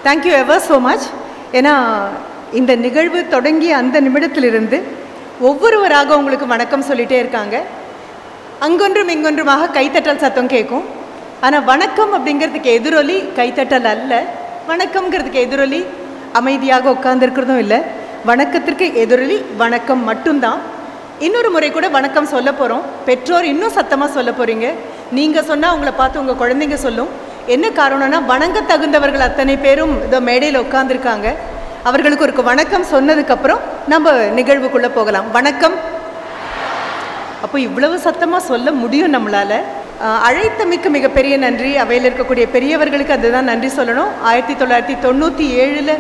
Thank you எவர் so much. ஏன்னா இந்த நிகழ்வு தொடங்கிய அந்த நிமிடத்திலிருந்து ஒவ்வொருவராக உங்களுக்கு வணக்கம் சொல்லிகிட்டே இருக்காங்க. அங்கொன்றும் இங்கொன்றுமாக கைத்தட்டல் சத்தம் கேட்கும். ஆனால் வணக்கம் அப்படிங்கிறதுக்கு எதிரொலி கைத்தட்டல் அல்ல. வணக்கம்ங்கிறதுக்கு எதிரொலி அமைதியாக உட்கார்ந்துருக்கிறதும் இல்லை. வணக்கத்திற்கு எதிரொலி வணக்கம் மட்டும்தான். இன்னொரு முறை கூட வணக்கம் சொல்ல போகிறோம். பெற்றோர் இன்னும் சத்தமாக சொல்ல போகிறீங்க. நீங்கள் சொன்னால் உங்களை பார்த்து உங்கள் குழந்தைங்க சொல்லும். என்ன காரணம்னா, வணங்க தகுந்தவர்கள் அத்தனை பேரும் இதோ மேடையில் உட்காந்துருக்காங்க. அவர்களுக்கு ஒரு வணக்கம் சொன்னதுக்கப்புறம் நம்ம நிகழ்வுக்குள்ளே போகலாம். வணக்கம். அப்போ இவ்வளவு சத்தமாக சொல்ல முடியும் நம்மளால். அழைத்தமைக்கு மிகப்பெரிய நன்றி. அவையில் இருக்கக்கூடிய பெரியவர்களுக்கு அதுதான் நன்றி சொல்லணும். 1997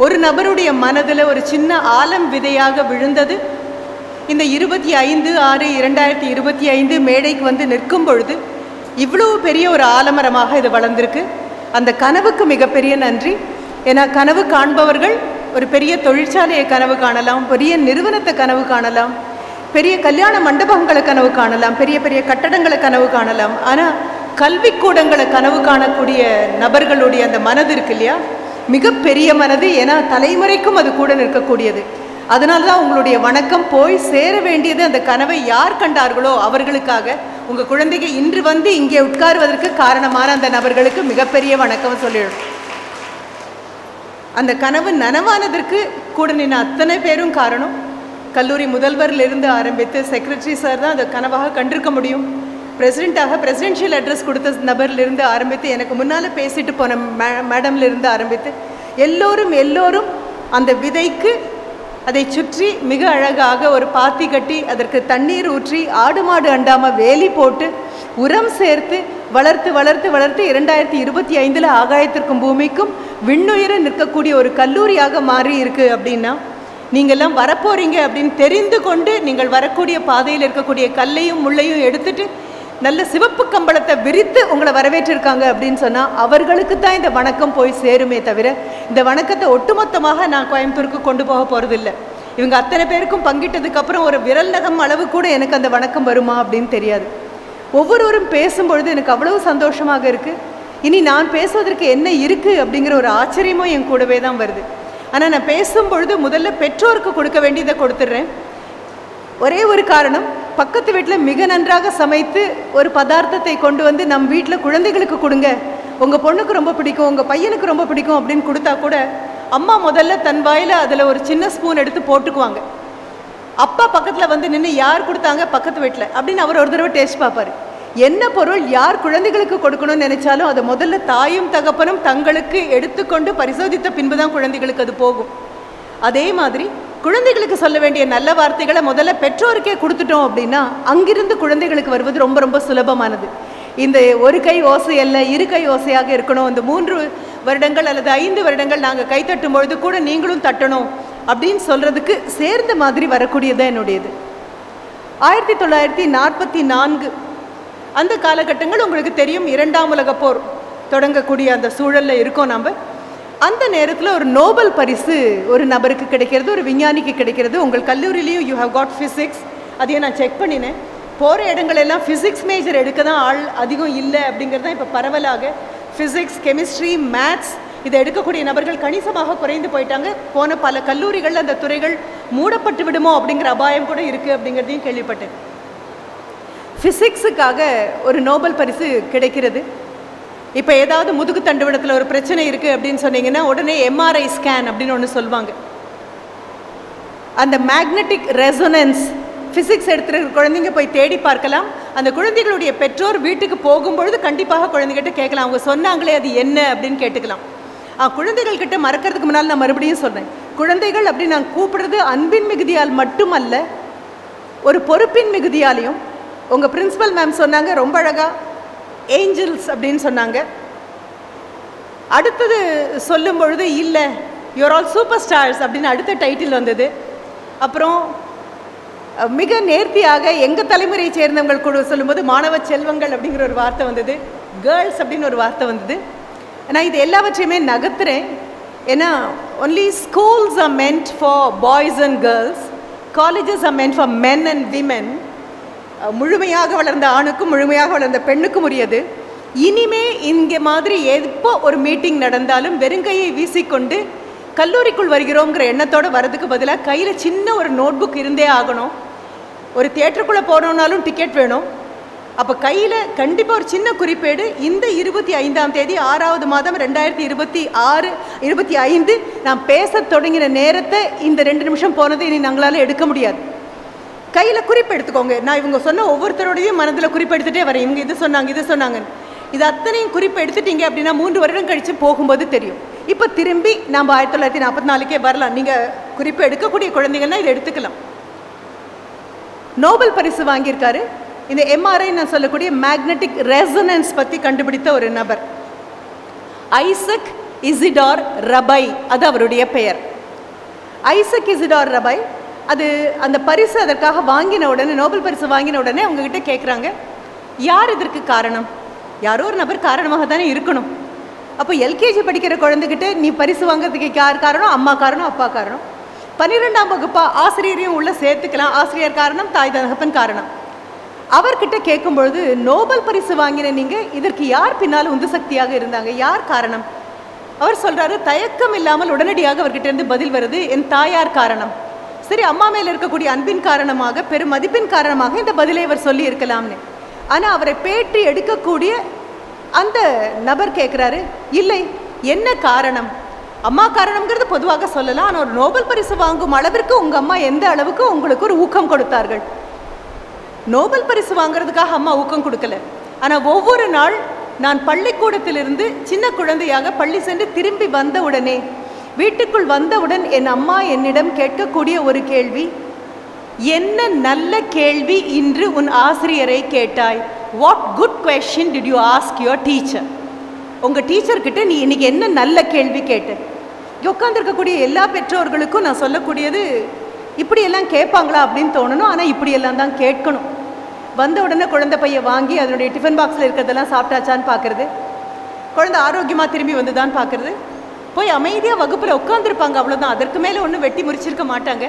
ஒரு நபருடைய மனதில் ஒரு சின்ன ஆலம் விதையாக விழுந்தது. இந்த 25/6/2025 மேடைக்கு வந்து நிற்கும் பொழுது இவ்வளவு பெரிய ஒரு ஆலமரமாக இது வளர்ந்திருக்கு. அந்த கனவுக்கு மிகப்பெரிய நன்றி. ஏன்னா கனவு காண்பவர்கள் ஒரு பெரிய தொழிற்சாலையை கனவு காணலாம், பெரிய நிறுவனத்தை கனவு காணலாம், பெரிய கல்யாண மண்டபங்களை கனவு காணலாம், பெரிய பெரிய கட்டடங்களை கனவு காணலாம். ஆனால் கல்விக்கூடங்களை கனவு காணக்கூடிய நபர்களுடைய அந்த மனது இருக்கு இல்லையா, மிகப்பெரிய மனது. ஏன்னா தலைமுறைக்கும் அது கூட நிற்கக்கூடியது. அதனால தான் உங்களுடைய வணக்கம் போய் சேர வேண்டியது. அந்த கனவை யார் கண்டார்களோ அவர்களுக்காக உங்கள் குழந்தைங்க இன்று வந்து இங்கே உட்காருவதற்கு காரணமான அந்த நபர்களுக்கு மிகப்பெரிய வணக்கம் சொல்லிடும். அந்த கனவு நனவானதற்கு கூட நின்ன அத்தனை பேரும் காரணம். கல்லூரி முதல்வரிலிருந்து ஆரம்பித்து செக்ரட்டரி சார் தான் அந்த கனவாக கண்டிருக்க முடியும். பிரசிடெண்ட்டாக பிரசிடென்ஷியல் அட்ரஸ் கொடுத்த நபர்லேருந்து ஆரம்பித்து, எனக்கு முன்னால் பேசிட்டு போன மேடம்லேருந்து ஆரம்பித்து எல்லோரும் அந்த விதைக்கு அதை சுற்றி மிக அழகாக ஒரு பாத்தி கட்டி அதற்கு தண்ணீர் ஊற்றி ஆடு மாடு அண்டாமல் வேலி போட்டு உரம் சேர்த்து வளர்த்து 2025 ஆகாயத்திற்கும் பூமிக்கும் விண்ணுயர நிற்கக்கூடிய ஒரு கல்லூரியாக மாறி இருக்கு. அப்படின்னா நீங்கள்லாம் வரப்போறீங்க அப்படின்னு தெரிந்து கொண்டு நீங்கள் வரக்கூடிய பாதையில் இருக்கக்கூடிய கல்லையும் முள்ளையும் எடுத்துட்டு நல்ல சிவப்பு கம்பளத்தை விரித்து உங்களை வரவேற்றிருக்காங்க அப்படின்னு சொன்னால் அவர்களுக்கு தான் இந்த வணக்கம் போய் சேருமே தவிர, இந்த வணக்கத்தை ஒட்டுமொத்தமாக நான் கோயம்புத்தூருக்கு கொண்டு போக போகிறதில்லை. இவங்க அத்தனை பேருக்கும் பங்கிட்டதுக்கப்புறம் ஒரு விரல் நகம் அளவு கூட எனக்கு அந்த வணக்கம் வருமா அப்படின்னு தெரியாது. ஒவ்வொருவரும் பேசும்பொழுது எனக்கு அவ்வளவு சந்தோஷமாக இருக்குது. இனி நான் பேசுவதற்கு என்ன இருக்குது அப்படிங்கிற ஒரு ஆச்சரியமும் என் கூடவே தான் வருது. ஆனால் நான் பேசும்பொழுது முதல்ல பெற்றோருக்கு கொடுக்க வேண்டியதை கொடுத்துட்றேன். ஒரே ஒரு காரணம், பக்கத்து வீட்டில் மிக நன்றாக சமைத்து ஒரு பதார்த்தத்தை கொண்டு வந்து நம் வீட்டில் குழந்தைகளுக்கு கொடுங்க, உங்கள் பொண்ணுக்கு ரொம்ப பிடிக்கும், உங்கள் பையனுக்கு ரொம்ப பிடிக்கும் அப்படின்னு கொடுத்தா கூட அம்மா முதல்ல தன் வாயில் அதில் ஒரு சின்ன ஸ்பூன் எடுத்து போட்டுக்குவாங்க. அப்பா பக்கத்தில் வந்து நின்று யார் கொடுத்தாங்க பக்கத்து வீட்டில் அப்படின்னு அவர் ஒரு தடவை டேஸ்ட் பார்ப்பார். என்ன பொருள் யார் குழந்தைகளுக்கு கொடுக்கணும்னு நினைச்சாலும் அதை முதல்ல தாயும் தகப்பனும் தங்களுக்கு எடுத்துக்கொண்டு பரிசோதித்த பின்பு தான் குழந்தைகளுக்கு அது போகும். அதே மாதிரி குழந்தைகளுக்கு சொல்ல வேண்டிய நல்ல வார்த்தைகளை முதல்ல பெற்றோருக்கே கொடுத்துட்டோம் அப்படின்னா அங்கிருந்து குழந்தைகளுக்கு வருவது ரொம்ப ரொம்ப சுலபமானது. இந்த ஒரு கை ஓசை அல்ல, இரு கை ஓசையாக இருக்கணும். இந்த 3 வருடங்கள் அல்லது 5 வருடங்கள் நாங்கள் கை தட்டும் பொழுது கூட நீங்களும் தட்டணும் அப்படின்னு சொல்கிறதுக்கு சேர்ந்த மாதிரி வரக்கூடியதான் என்னுடையது. 1944 அந்த காலகட்டங்கள் உங்களுக்கு தெரியும். 2ஆம் உலகப் போர் தொடங்கக்கூடிய அந்த சூழலில் இருக்கோம் நம்ம. அந்த நேரத்தில் ஒரு நோபல் பரிசு ஒரு நபருக்கு கிடைக்கிறது, ஒரு விஞ்ஞானிக்கு கிடைக்கிறது. உங்கள் கல்லூரியிலையும் யூ ஹவ் காட் ஃபிசிக்ஸ். அதையும் நான் செக் பண்ணினேன். போகிற இடங்களெல்லாம் ஃபிசிக்ஸ் மேஜர் எடுக்க தான் ஆள் அதிகம் இல்லை அப்படிங்கிறது தான் இப்போ பரவலாக. ஃபிசிக்ஸ், கெமிஸ்ட்ரி, மேத்ஸ் இதை எடுக்கக்கூடிய நபர்கள் கணிசமாக குறைந்து போயிட்டாங்க. போன பல கல்லூரிகளில் அந்த துறைகள் மூடப்பட்டு விடுமோ அப்படிங்கிற அபாயம் கூட இருக்குது அப்படிங்கிறதையும் கேள்விப்பட்டேன். ஃபிசிக்ஸுக்காக ஒரு நோபல் பரிசு கிடைக்கிறது. இப்போ ஏதாவது முதுகு தண்டுவடத்தில் ஒரு பிரச்சனை இருக்குது அப்படின்னு சொன்னீங்கன்னா உடனே எம்ஆர்ஐ ஸ்கேன் அப்படின்னு ஒன்று சொல்லுவாங்க. அந்த மேக்னெட்டிக் ரெசோனன்ஸ் ஃபிசிக்ஸ் எடுத்துகிற குழந்தைங்க போய் தேடி பார்க்கலாம். அந்த குழந்தைகளுடைய பெற்றோர் வீட்டுக்கு போகும்பொழுது கண்டிப்பாக குழந்தைகிட்ட கேட்கலாம், அவங்க சொன்னாங்களே அது என்ன அப்படின்னு கேட்டுக்கலாம். குழந்தைகள் கிட்ட மறக்கிறதுக்கு முன்னால் நான் மறுபடியும் சொல்கிறேன், குழந்தைகள் அப்படின்னு நான் கூப்பிடுறது அன்பின் மிகுதியால் மட்டுமல்ல, ஒரு பொறுப்பின் மிகுதியாலையும். உங்கள் பிரின்சிபல் மேம் சொன்னாங்க ரொம்ப அழகாக, ஏஞ்சல்ஸ் அப்படின்னு சொன்னாங்க. அடுத்தது சொல்லும் பொழுது இல்லை யூஆர் ஆல் சூப்பர் ஸ்டார்ஸ் அப்படின்னு அடுத்த டைட்டில் வந்தது. அப்புறம் மிக நேர்த்தியாக எங்கள் தலைமுறையை சேர்ந்தவங்கள் கூட சொல்லும்போது மாணவ செல்வங்கள் அப்படிங்கிற ஒரு வார்த்தை வந்தது, கேர்ள்ஸ் அப்படின்னு ஒரு வார்த்தை வந்தது. நான் இது எல்லாவற்றையுமே நகர்த்துறேன். ஏன்னா only schools R meant for boys and girls, colleges R meant for men and women. முழுமையாக வளர்ந்த ஆணுக்கும் முழுமையாக வளர்ந்த பெண்ணுக்கும் உரியது. இனிமே இங்கே மாதிரி எப்போ ஒரு மீட்டிங் நடந்தாலும் வெறுங்கையை வீசிக்கொண்டு கல்லூரிக்குள் வருகிறோங்கிற எண்ணத்தோடு வரதுக்கு பதிலாக கையில் சின்ன ஒரு நோட்புக் இருந்தே ஆகணும். ஒரு தியேட்டருக்குள்ளே போனோம்னாலும் டிக்கெட் வேணும். அப்போ கையில் கண்டிப்பாக ஒரு சின்ன குறிப்பேடு, இந்த 25ஆம் தேதி 6வது மாதம் 2025 நான் பேச தொடங்கின நேரத்தை இந்த 2 நிமிஷம் போனதை இனி நாங்களால் எடுக்க முடியாது. கையில் குறிப்பு எடுத்துக்கோங்க. நான் இவங்க சொன்ன ஒவ்வொருத்தரோடையும் மனதில் குறிப்பு எடுத்துகிட்டே வரேன். இவங்க இது சொன்னாங்க இது அத்தனையும் குறிப்பு எடுத்துட்டீங்க அப்படின்னா 3 வருடம் கழித்து போகும்போது தெரியும். இப்போ திரும்பி நாம் 1944க்கே வரலாம். நீங்கள் குறிப்பு எடுக்கக்கூடிய குழந்தைகள்னா இதை எடுத்துக்கலாம். நோபல் பரிசு வாங்கியிருக்காரு இந்த எம்ஆர்ஐ நான் சொல்லக்கூடிய மேக்னெட்டிக் ரெசனன்ஸ் பற்றி கண்டுபிடித்த ஒரு நபர், ஐசக் இசிடார் ரபை. அது அவருடைய பெயர். ஐசக் இசிடார் ரபை. அது அந்த பரிசு அதற்காக வாங்கின உடனே, நோபல் பரிசு வாங்கின உடனே அவங்ககிட்ட கேட்குறாங்க, யார் இதற்கு காரணம்? யாரோ ஒரு நபர் காரணமாக தானே இருக்கணும். அப்போ எல்கேஜி படிக்கிற குழந்தைகிட்ட நீ பரிசு வாங்கிறதுக்கு யார் காரணம்? அம்மா காரணம், அப்பா காரணம். 12ஆம் வகுப்பா ஆசிரியரையும் உள்ள சேர்த்துக்கலாம். ஆசிரியர் காரணம், தாய் தகப்பன் காரணம். அவர்கிட்ட கேட்கும்பொழுது, நோபல் பரிசு வாங்கின நீங்கள் இதற்கு யார் பின்னால் உந்து சக்தியாக இருந்தாங்க, யார் காரணம்? அவர் சொல்கிறாரு, தயக்கம் இல்லாமல் உடனடியாக அவர்கிட்ட இருந்து பதில் வருது, என் தாயார் காரணம். சரி, அம்மா மேலே இருக்கக்கூடிய அன்பின் காரணமாக, பெரும் மதிப்பின் காரணமாக இந்த பதிலை அவர் சொல்லி இருக்கலாம்னு. ஆனால் அவரை பேட்டி எடுக்கக்கூடிய அந்த நபர் கேட்குறாரு, இல்லை, என்ன காரணம்? அம்மா காரணம்ங்கிறது பொதுவாக சொல்லலாம். ஆனால் ஒரு நோபல் பரிசு வாங்கும் அளவிற்கு உங்கள் அம்மா எந்த அளவுக்கு உங்களுக்கு ஒரு ஊக்கம் கொடுத்தார்கள்? நோபல் பரிசு வாங்கிறதுக்காக அம்மா ஊக்கம் கொடுக்கல. ஆனால் ஒவ்வொரு நாள் நான் பள்ளிக்கூடத்திலிருந்து சின்ன குழந்தையாக பள்ளி சென்று திரும்பி வந்தவுடனே, வீட்டுக்குள் வந்தவுடன் என் அம்மா என்னிடம் கேட்கக்கூடிய ஒரு கேள்வி, என்ன நல்ல கேள்வி இன்று உன் ஆசிரியரை கேட்டாய்? What good question did you ask your teacher? உங்கள் டீச்சர்கிட்ட நீ இன்னைக்கு என்ன நல்ல கேள்வி கேட்ட? உட்காந்துருக்கக்கூடிய எல்லா பெற்றோர்களுக்கும் நான் சொல்லக்கூடியது, இப்படியெல்லாம் கேட்பாங்களா அப்படின்னு தோணணும். ஆனால் இப்படியெல்லாம் தான் கேட்கணும். வந்த உடனே குழந்தை பையை வாங்கி அதனுடைய டிஃபன் பாக்ஸில் இருக்கிறதெல்லாம் சாப்பிட்டாச்சான்னு பார்க்குறது, குழந்தை ஆரோக்கியமாக திரும்பி வந்து தான் பார்க்குறது, போய் அமைதியாக வகுப்பில் உட்காந்துருப்பாங்க, அவ்வளோதான். அதற்கு மேலே ஒன்றும் வெட்டி முறிச்சிருக்க மாட்டாங்க.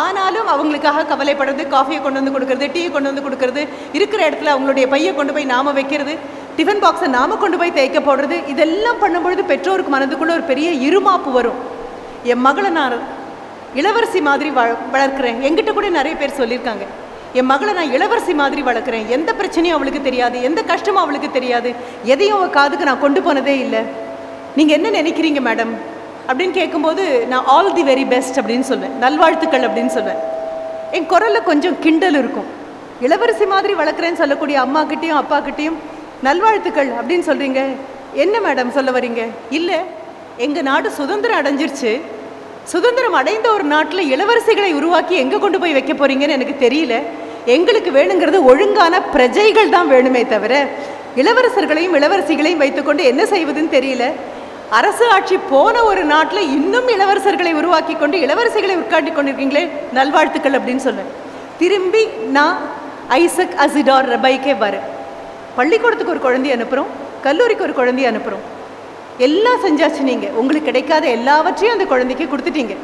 ஆனாலும் அவங்களுக்காக கவலைப்படுறது, காஃபியை கொண்டு வந்து கொடுக்கறது, டீயை கொண்டு வந்து கொடுக்கறது, இருக்கிற இடத்துல அவங்களுடைய பையை கொண்டு போய் நாம வைக்கிறது, டிஃபன் பாக்ஸை நாம கொண்டு போய் தேய்க்க போடுறது, இதெல்லாம் பண்ணும்பொழுது பெற்றோருக்கு மனதுக்குள்ளே ஒரு பெரிய இருமாப்பு வரும். என் மகளை நான் இளவரசி மாதிரி வளர்க்குறேன். என்கிட்ட கூட நிறைய பேர் சொல்லியிருக்காங்க, என் மகளை நான் இளவரசி மாதிரி வளர்க்குறேன், எந்த பிரச்சனையும் அவளுக்கு தெரியாது, எந்த கஷ்டமும் அவளுக்கு தெரியாது, எதையும் அவள் காதுக்கு நான் கொண்டு போனதே இல்லை, நீங்கள் என்ன நினைக்கிறீங்க மேடம் அப்படின்னு கேட்கும்போது நான் ஆல் தி வெரி பெஸ்ட் அப்படின்னு சொல்வேன், நல்வாழ்த்துக்கள் அப்படின்னு சொல்வேன். என் குரலில் கொஞ்சம் கிண்டல் இருக்கும். இளவரசி மாதிரி வளர்க்குறேன்னு சொல்லக்கூடிய அம்மாக்கிட்டேயும் அப்பாக்கிட்டேயும் நல்வாழ்த்துக்கள் அப்படின்னு சொல்கிறீங்க, என்ன மேடம் சொல்ல வரீங்க? இல்லை, எங்கள் நாடு சுதந்திரம் அடைஞ்சிருச்சு, சுதந்திரம் அடைந்த ஒரு நாட்டில் இளவரசிகளை உருவாக்கி எங்கே கொண்டு போய் வைக்க போகிறீங்கன்னு எனக்கு தெரியல. எங்களுக்கு வேணுங்கிறது ஒழுங்கான பிரஜைகள் தான் வேணுமே தவிர இளவரசர்களையும் இளவரசிகளையும் வைத்துக்கொண்டு என்ன செய்வதுன்னு தெரியல. அரசு ஆட்சி போன ஒரு நாட்டில் இன்னும் இளவரசர்களை உருவாக்கி கொண்டு இளவரசிகளை உட்காட்டி கொண்டிருக்கீங்களே, நல்வாழ்த்துக்கள் அப்படின்னு சொல்லுவேன். திரும்பி நான் ஐசக் இசிடார் ரபைக்கே வரேன். பள்ளிக்கூடத்துக்கு ஒரு குழந்தைய அனுப்புகிறோம், கல்லூரிக்கு ஒரு குழந்தைய அனுப்புகிறோம், எல்லாம் செஞ்சாச்சு. நீங்கள் உங்களுக்கு கிடைக்காத எல்லாவற்றையும் அந்த குழந்தைக்கு கொடுத்துட்டீங்க.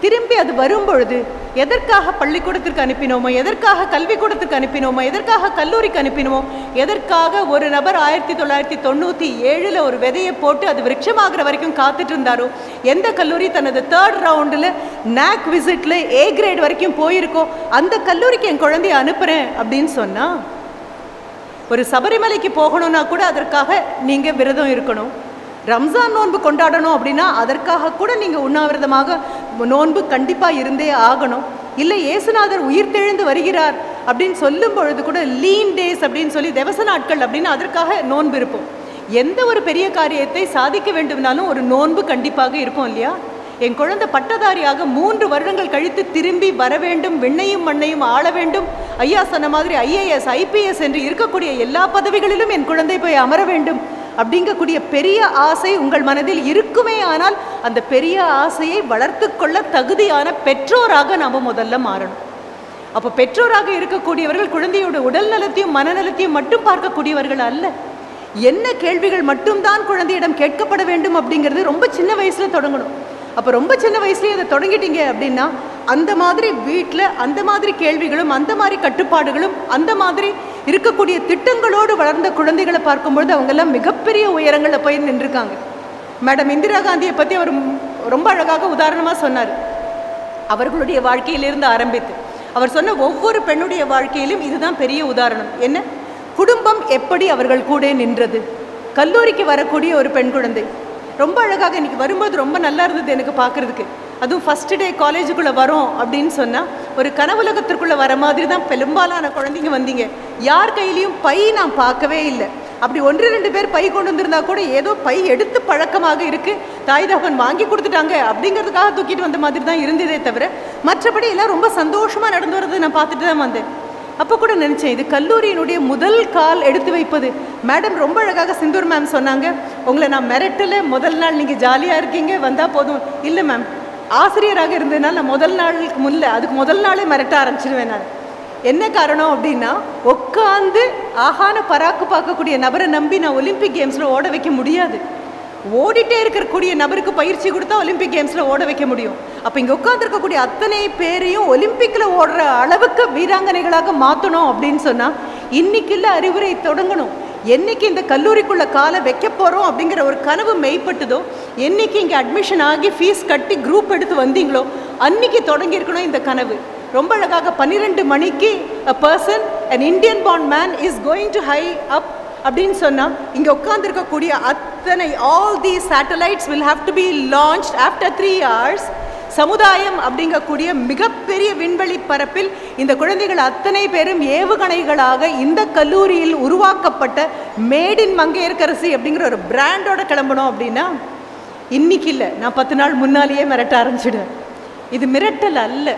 திரும்பி அது வரும்பொழுது எதற்காக பள்ளிக்கூடத்திற்கு அனுப்பினோமோ, எதற்காக கல்விக்கூடத்துக்கு அனுப்பினோமோ, எதற்காக கல்லூரிக்கு அனுப்பினோமோ, எதற்காக ஒரு நபர் 1997 ஒரு விதையை போட்டு அது விருட்சமாகிற வரைக்கும் காத்துட்டு இருந்தாரோ, எந்த கல்லூரி தனது 3rd ரவுண்டில் நாக் விசிட்டில் A கிரேட் வரைக்கும் போயிருக்கோ, அந்த கல்லூரிக்கு என் குழந்தைய அனுப்புகிறேன் அப்படின்னு சொன்னால், ஒரு சபரிமலைக்கு போகணும்னா கூட அதற்காக நீங்கள் விரதம் இருக்கணும். ரம்ஜான் நோன்பு கொண்டாடணும் அப்படின்னா அதற்காக கூட நீங்கள் உண்ணாவிரதமாக நோன்பு கண்டிப்பாக இருந்தே ஆகணும். இல்லை, இயேசுநாதர் உயிர்த்தெழுந்து வருகிறார் அப்படின்னு சொல்லும் பொழுது கூட லீன் டேஸ் அப்படின்னு சொல்லி திவச நாட்கள் அப்படின்னு அதற்காக நோன்பு இருப்போம். எந்த ஒரு பெரிய காரியத்தை சாதிக்க வேண்டும்னாலும் ஒரு நோன்பு கண்டிப்பாக இருப்போம் இல்லையா? என் குழந்தை பட்டதாரியாக 3 வருடங்கள் கழித்து திரும்பி வர வேண்டும், விண்ணையும் மண்ணையும் ஆள வேண்டும், ஐயா சொன்ன மாதிரி IAS IPS என்று இருக்கக்கூடிய எல்லா பதவிகளிலும் என் குழந்தை போய் அமர வேண்டும் அப்படிங்கக்கூடிய பெரிய ஆசை உங்கள் மனதில் இருக்குமே. ஆனால் அந்த பெரிய ஆசையை வளர்த்து கொள்ள தகுதியான பெற்றோராக நாம் முதல்ல மாறணும். அப்போ பெற்றோராக இருக்கக்கூடியவர்கள் குழந்தையோட உடல் நலத்தையும் மனநலத்தையும் மட்டும் பார்க்கக்கூடியவர்கள் அல்ல. என்ன கேள்விகள் மட்டும்தான் குழந்தையிடம் கேட்கப்பட வேண்டும் அப்படிங்கிறது ரொம்ப சின்ன வயசில் தொடங்கணும். அப்போ ரொம்ப சின்ன வயசுலேயே அதை தொடங்கிட்டீங்க அப்படின்னா அந்த மாதிரி வீட்டில் அந்த மாதிரி கேள்விகளும் அந்த மாதிரி கட்டுப்பாடுகளும் அந்த மாதிரி இருக்கக்கூடிய திட்டங்களோடு வளர்ந்த குழந்தைகளை பார்க்கும்பொழுது அவங்கெல்லாம் மிகப்பெரிய உயரங்களில் போய் நின்றுருக்காங்க. மேடம் இந்திரா காந்தியை பற்றி அவர் ரொம்ப அழகாக உதாரணமாக சொன்னார். அவர்களுடைய வாழ்க்கையிலிருந்து ஆரம்பித்து அவர் சொன்ன ஒவ்வொரு பெண்ணுடைய வாழ்க்கையிலும் இதுதான் பெரிய உதாரணம். என்ன, குடும்பம் எப்படி அவர்கள் கூட நின்றது. கல்லூரிக்கு வரக்கூடிய ஒரு பெண் குழந்தை ரொம்ப அழகாக இன்றைக்கி வரும்போது ரொம்ப நல்லா இருந்தது எனக்கு பார்க்குறதுக்கு. அதுவும் ஃபஸ்ட்டு டே காலேஜுக்குள்ளே வரோம் அப்படின்னு சொன்னால் ஒரு கனவுலகத்திற்குள்ளே வர மாதிரி தான் பெரும்பாலான குழந்தைங்க வந்தீங்க. யார் கையிலையும் பை நான் பார்க்கவே இல்லை. அப்படி 1-2 பேர் பை கொண்டு வந்திருந்தா கூட ஏதோ பை எடுத்து பழக்கமாக இருக்குது, தாய் தகவன் வாங்கி கொடுத்துட்டாங்க அப்படிங்கிறதுக்காக தூக்கிட்டு வந்த மாதிரி தான் இருந்ததே தவிர மற்றபடி எல்லாம் ரொம்ப சந்தோஷமாக நடந்து வர்றது நான் பார்த்துட்டு தான் வந்தேன். அப்போ கூட நினச்சேன், இது கல்லூரியினுடைய முதல் கால் எடுத்து வைப்பது. மேடம் ரொம்ப அழகாக சிந்தூர் மேம் சொன்னாங்க, உங்களை நான் மிரட்டலை, முதல் நாள் நீங்கள் ஜாலியாக இருக்கீங்க வந்தால் போதும். இல்லை மேம், ஆசிரியராக இருந்ததுனால நான் முதல் நாளுக்கு அதுக்கு முதல் நாளே மிரட்ட ஆரம்பிச்சிடுவேன். நான் என்ன காரணம் அப்படின்னா, உட்காந்து ஆகான பராக்கு பார்க்கக்கூடிய நபரை நம்பி நான் ஒலிம்பிக் கேம்ஸில் ஓட வைக்க முடியாது. ஓடிட்டே இருக்கக்கூடிய நபருக்கு பயிற்சி கொடுத்தா ஒலிம்பிக் கேம்ஸில் ஓட வைக்க முடியும். அப்போ இங்கே உட்காந்துருக்கக்கூடிய அத்தனை பேரையும் ஒலிம்பிக்கில் ஓடுற அளவுக்கு வீராங்கனைகளாக மாற்றணும் அப்படின்னு சொன்னால் இன்னைக்கு இல்லை அறிவுரை தொடங்கணும். என்னைக்கு இந்த கல்லூரிக்குள்ளே காலை வைக்க போகிறோம் அப்படிங்கிற ஒரு கனவு மெய்ப்பட்டுதோ, என்னைக்கு இங்கே அட்மிஷன் ஆகி ஃபீஸ் கட்டி குரூப் எடுத்து வந்தீங்களோ அன்னைக்கு தொடங்கியிருக்கணும் இந்த கனவு. ரொம்ப அழகாக 12 மணிக்கு a person, an Indian born man is going to high up அப்படின்னு சொன்னால் இங்கே உட்காந்துருக்கக்கூடிய அத்தனை all these satellites will have to be launched after 3 hours. சமுதாயம் அப்படிங்கக்கூடிய மிகப்பெரிய விண்வெளி பரப்பில் இந்த குழந்தைகள் அத்தனை பேரும் ஏவுகணைகளாக இந்த கல்லூரியில் உருவாக்கப்பட்ட மேட் இன் மங்கையர்கரசி அப்படிங்கிற ஒரு பிராண்டோட கிளம்பணும் அப்படின்னா இன்னைக்கு இல்லை, நான் 10 நாள் முன்னாலேயே மிரட்ட ஆரம்பிச்சிடுவேன். இது மிரட்டல் அல்ல,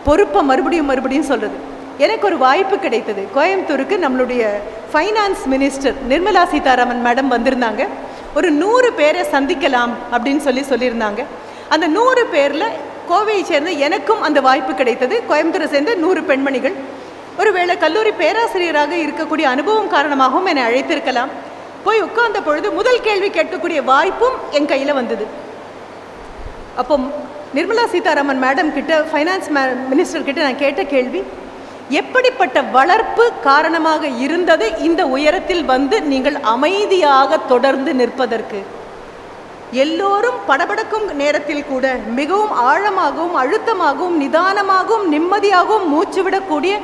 பொறுப்பை மறுபடியும் சொல்கிறது. எனக்கு ஒரு வாய்ப்பு கிடைத்தது. கோயம்புத்தூருக்கு நம்மளுடைய finance minister Nirmala Sitharaman madam வந்திருந்தாங்க. ஒரு 100 பேரை சந்திக்கலாம் அப்படின்னு சொல்லியிருந்தாங்க. அந்த 100 பேரில் கோவையை சேர்ந்த எனக்கும் அந்த வாய்ப்பு கிடைத்தது. கோயம்புத்தூரை சேர்ந்த 100 பெண்மணிகள். ஒருவேளை கல்லூரி பேராசிரியராக இருக்கக்கூடிய அனுபவம் காரணமாகவும் என்னை அழைத்திருக்கலாம். போய் உட்கார்ந்த பொழுது முதல் கேள்வி கேட்கக்கூடிய வாய்ப்பும் என் கையில் வந்தது. அப்போ நிர்மலா சீதாராமன் மேடம் கிட்ட, ஃபைனான்ஸ் மினிஸ்டர் கிட்ட நான் கேட்ட கேள்வி, எப்படிப்பட்ட வளர்ப்பு காரணமாக இருந்தது இந்த உயரத்தில் வந்து நீங்கள் அமைதியாக தொடர்ந்து நிற்பதற்கு? எல்லோரும் படபடக்கும் நேரத்தில் கூட மிகவும் ஆழமாகவும் அழுத்தமாகவும் நிதானமாகவும் நிம்மதியாகவும் மூச்சு விடக்கூடிய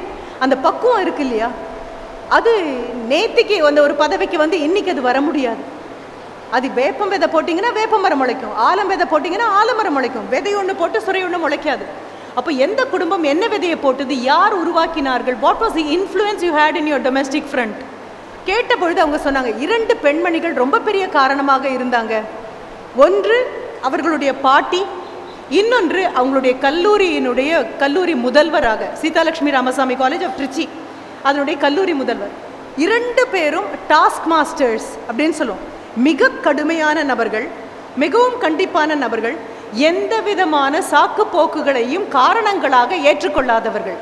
அந்த பக்குவம் இருக்கு இல்லையா, அது நேத்திக்கு அந்த ஒரு பதவிக்கு வந்து இன்னைக்கு அது வர முடியாது. அது வேப்பம் விதை போட்டிங்கன்னா வேப்பமரம் முளைக்கும், ஆலம் விதை போட்டிங்கன்னா ஆலமரம் முளைக்கும். விதை ஒன்று போட்டு சுரை ஒன்று முளைக்காது. அப்போ எந்த குடும்பம் என்ன விதையை போட்டது, யார் உருவாக்கினார்கள், what was the influence you had in your domestic front? கேட்ட பொழுது அவங்க சொன்னாங்க 2 பெண்மணிகள் ரொம்ப பெரிய காரணமாக இருந்தாங்க. ஒன்று அவர்களுடைய பாட்டி, இன்னொன்று அவங்களுடைய கல்லூரி முதல்வராக சீதாலட்சுமி ராமசாமி காலேஜ் ஆஃப் ட்ரிச்சி அதனுடைய கல்லூரி முதல்வர். 2 பேரும் டாஸ்க் மாஸ்டர்ஸ் அப்படின்னு சொல்லுவோம். மிக கடுமையான நபர்கள், மிகவும் கண்டிப்பான நபர்கள், எந்த விதமான சாக்கு போக்குகளையும் காரணங்களாக ஏற்றுக்கொள்ளாதவர்கள்.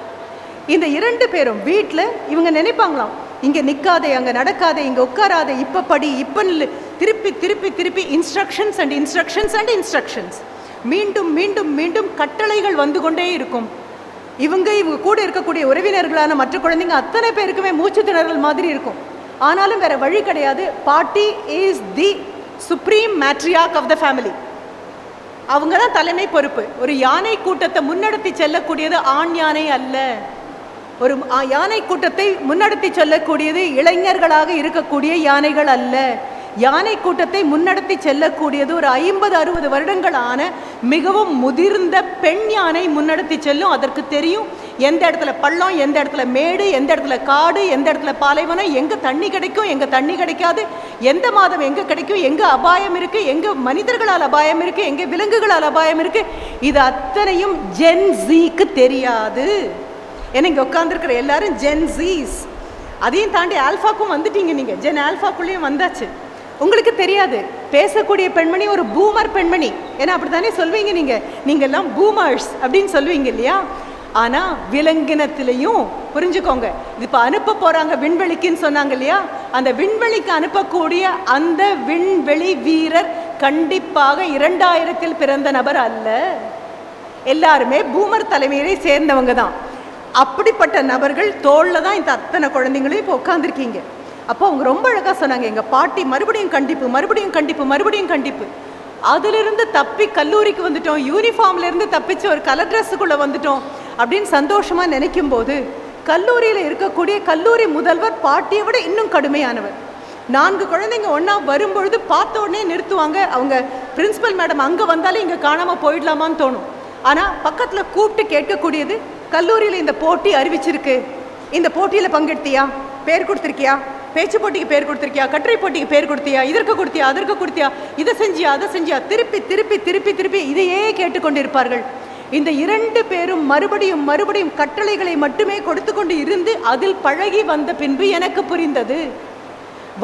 இந்த 2 பேரும் வீட்டில் இவங்க நினைப்பாங்களாம், இங்கே நிற்காதே, அங்கே நடக்காதே, இங்கே உட்காராதே, இப்போ படி, இப்போ திருப்பி திருப்பி திருப்பி instructions and instructions and instructions, மீண்டும் மீண்டும் மீண்டும் கட்டளைகள் வந்து கொண்டே இருக்கும். இவங்க கூட இருக்கக்கூடிய உறவினர்களான மற்ற குழந்தைங்க அத்தனை பேருக்குமே மூச்சு திணறல் மாதிரி இருக்கும். ஆனாலும் வேற வழி கிடையாது. Paati is the supreme matriarch of the family. அவங்க தான் தலைமை பொறுப்பு. ஒரு யானை கூட்டத்தை முன்னெடுத்து செல்லக்கூடியது ஆண் யானை அல்ல. ஒரு யானை கூட்டத்தை முன்னெடுத்து செல்லக்கூடியது இளைஞர்களாக இருக்கக்கூடிய யானைகள் அல்ல. யானை கூட்டத்தை முன்னெடுத்து செல்லக்கூடியது ஒரு 50-60 வருடங்களான மிகவும் முதிர்ந்த பெண் யானை முன்னெடுத்து செல்லும். அதற்கு தெரியும் எந்த இடத்துல பள்ளம், எந்த இடத்துல மேடு, எந்த இடத்துல காடு, எந்த இடத்துல பாலைவனம், எங்கே தண்ணி கிடைக்கும், எங்கே தண்ணி கிடைக்காது, எந்த மாதம் எங்கே கிடைக்கும், எங்கே அபாயம் இருக்குது, எங்கே மனிதர்களால் அபாயம் இருக்குது, எங்கே விலங்குகளால் அபாயம் இருக்குது, இது அத்தனையும் ஜென்ஸிக்கு தெரியாது. ஏன்னா இங்கே உட்காந்துருக்கிற எல்லாரும் ஜென்ஸீஸ். அதையும் தாண்டி ஆல்ஃபாக்கும் வந்துட்டீங்க, நீங்கள் ஜென் ஆல்ஃபாக்குள்ளேயும் வந்தாச்சு. உங்களுக்கு தெரியாது. பேசக்கூடிய பெண்மணி ஒரு பூமர் பெண்மணி. ஏன்னா அப்படி தானே சொல்வீங்க, நீங்கள்லாம் பூமர்ஸ் அப்படின்னு சொல்லுவீங்க இல்லையா? ஆனால் விலங்கினத்திலையும் புரிஞ்சுக்கோங்க, இது இப்போ அனுப்ப போகிறாங்க விண்வெளிக்குன்னு சொன்னாங்க இல்லையா, அந்த விண்வெளிக்கு அனுப்பக்கூடிய அந்த விண்வெளி வீரர் கண்டிப்பாக 2000 பிறந்த நபர் அல்ல. எல்லாருமே பூமர் தலைமையை சேர்ந்தவங்க தான். அப்படிப்பட்ட நபர்கள் தோளில் தான் இந்த அத்தனை குழந்தைங்களையும் இப்போ உட்காந்துருக்கீங்க. அப்போ அவங்க ரொம்ப அழகாக சொன்னாங்க, எங்கள் பாட்டி மறுபடியும் கண்டிப்பு, மறுபடியும் கண்டிப்பு, மறுபடியும் கண்டிப்பு. அதிலிருந்து தப்பி கல்லூரிக்கு வந்துட்டோம், யூனிஃபார்ம்லேருந்து தப்பிச்சு ஒரு கலர் ட்ரெஸ்ஸுக்குள்ளே வந்துட்டோம் அப்படின்னு சந்தோஷமாக நினைக்கும் போது, கல்லூரியில் இருக்கக்கூடிய கல்லூரி முதல்வர் பாட்டியை விட இன்னும் கடுமையானவர். 4 குழந்தைங்க ஒன்றா வரும்பொழுது பார்த்த உடனே நிறுத்துவாங்க. அவங்க பிரின்சிபல் மேடம் அங்கே வந்தாலே இங்கே காணாமல் போயிடலாமான்னு தோணும். ஆனால் பக்கத்தில் கூப்பிட்டு கேட்கக்கூடியது, கல்லூரியில் இந்த போட்டி அறிவிச்சிருக்கு, இந்த போட்டியில் பங்கெடுத்தியா, பேர் கொடுத்துருக்கியா, பேச்சு போட்டிக்கு பேர் கொடுத்துருக்கியா, கட்டுரை போட்டிக்கு பேர் கொடுத்தியா, இதற்கு கொடுத்தியா, அதற்கு கொடுத்தியா, இதை செஞ்சியா, அதை செஞ்சியா, திருப்பி திருப்பி திருப்பி திருப்பி இதையே கேட்டுக்கொண்டிருப்பார்கள். இந்த 2 பேரும் மறுபடியும் மறுபடியும் கட்டளைகளை மட்டுமே கொடுத்து கொண்டு இருந்து அதில் பழகி வந்த பின்பு எனக்கு புரிந்தது,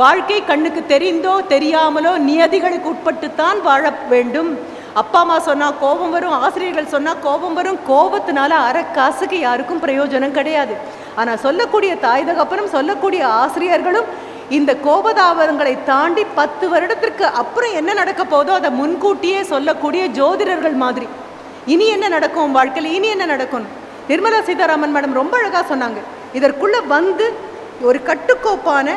வாழ்க்கை கண்ணுக்கு தெரிந்தோ தெரியாமலோ நியதிகளுக்கு உட்பட்டுத்தான் வாழ வேண்டும். அப்பா அம்மா சொன்னால் கோபம் வரும், ஆசிரியர்கள் சொன்னால் கோபம் வரும், கோபத்தினால அரை காசுக்கு யாருக்கும் பிரயோஜனம் கிடையாது. ஆனால் சொல்லக்கூடிய தாய் தகப்பனும் சொல்லக்கூடிய ஆசிரியர்களும் இந்த கோபதாபங்களை தாண்டி 10 வருடத்திற்கு அப்புறம் என்ன நடக்க போதோ அதை முன்கூட்டியே சொல்லக்கூடிய ஜோதிடர்கள் மாதிரி. இனி என்ன நடக்கும் வாழ்க்கையில், இனி என்ன நடக்கும். நிர்மலா சீதாராமன் மேடம் ரொம்ப அழகாக சொன்னாங்க, இதற்குள்ளே வந்து ஒரு கட்டுக்கோப்பான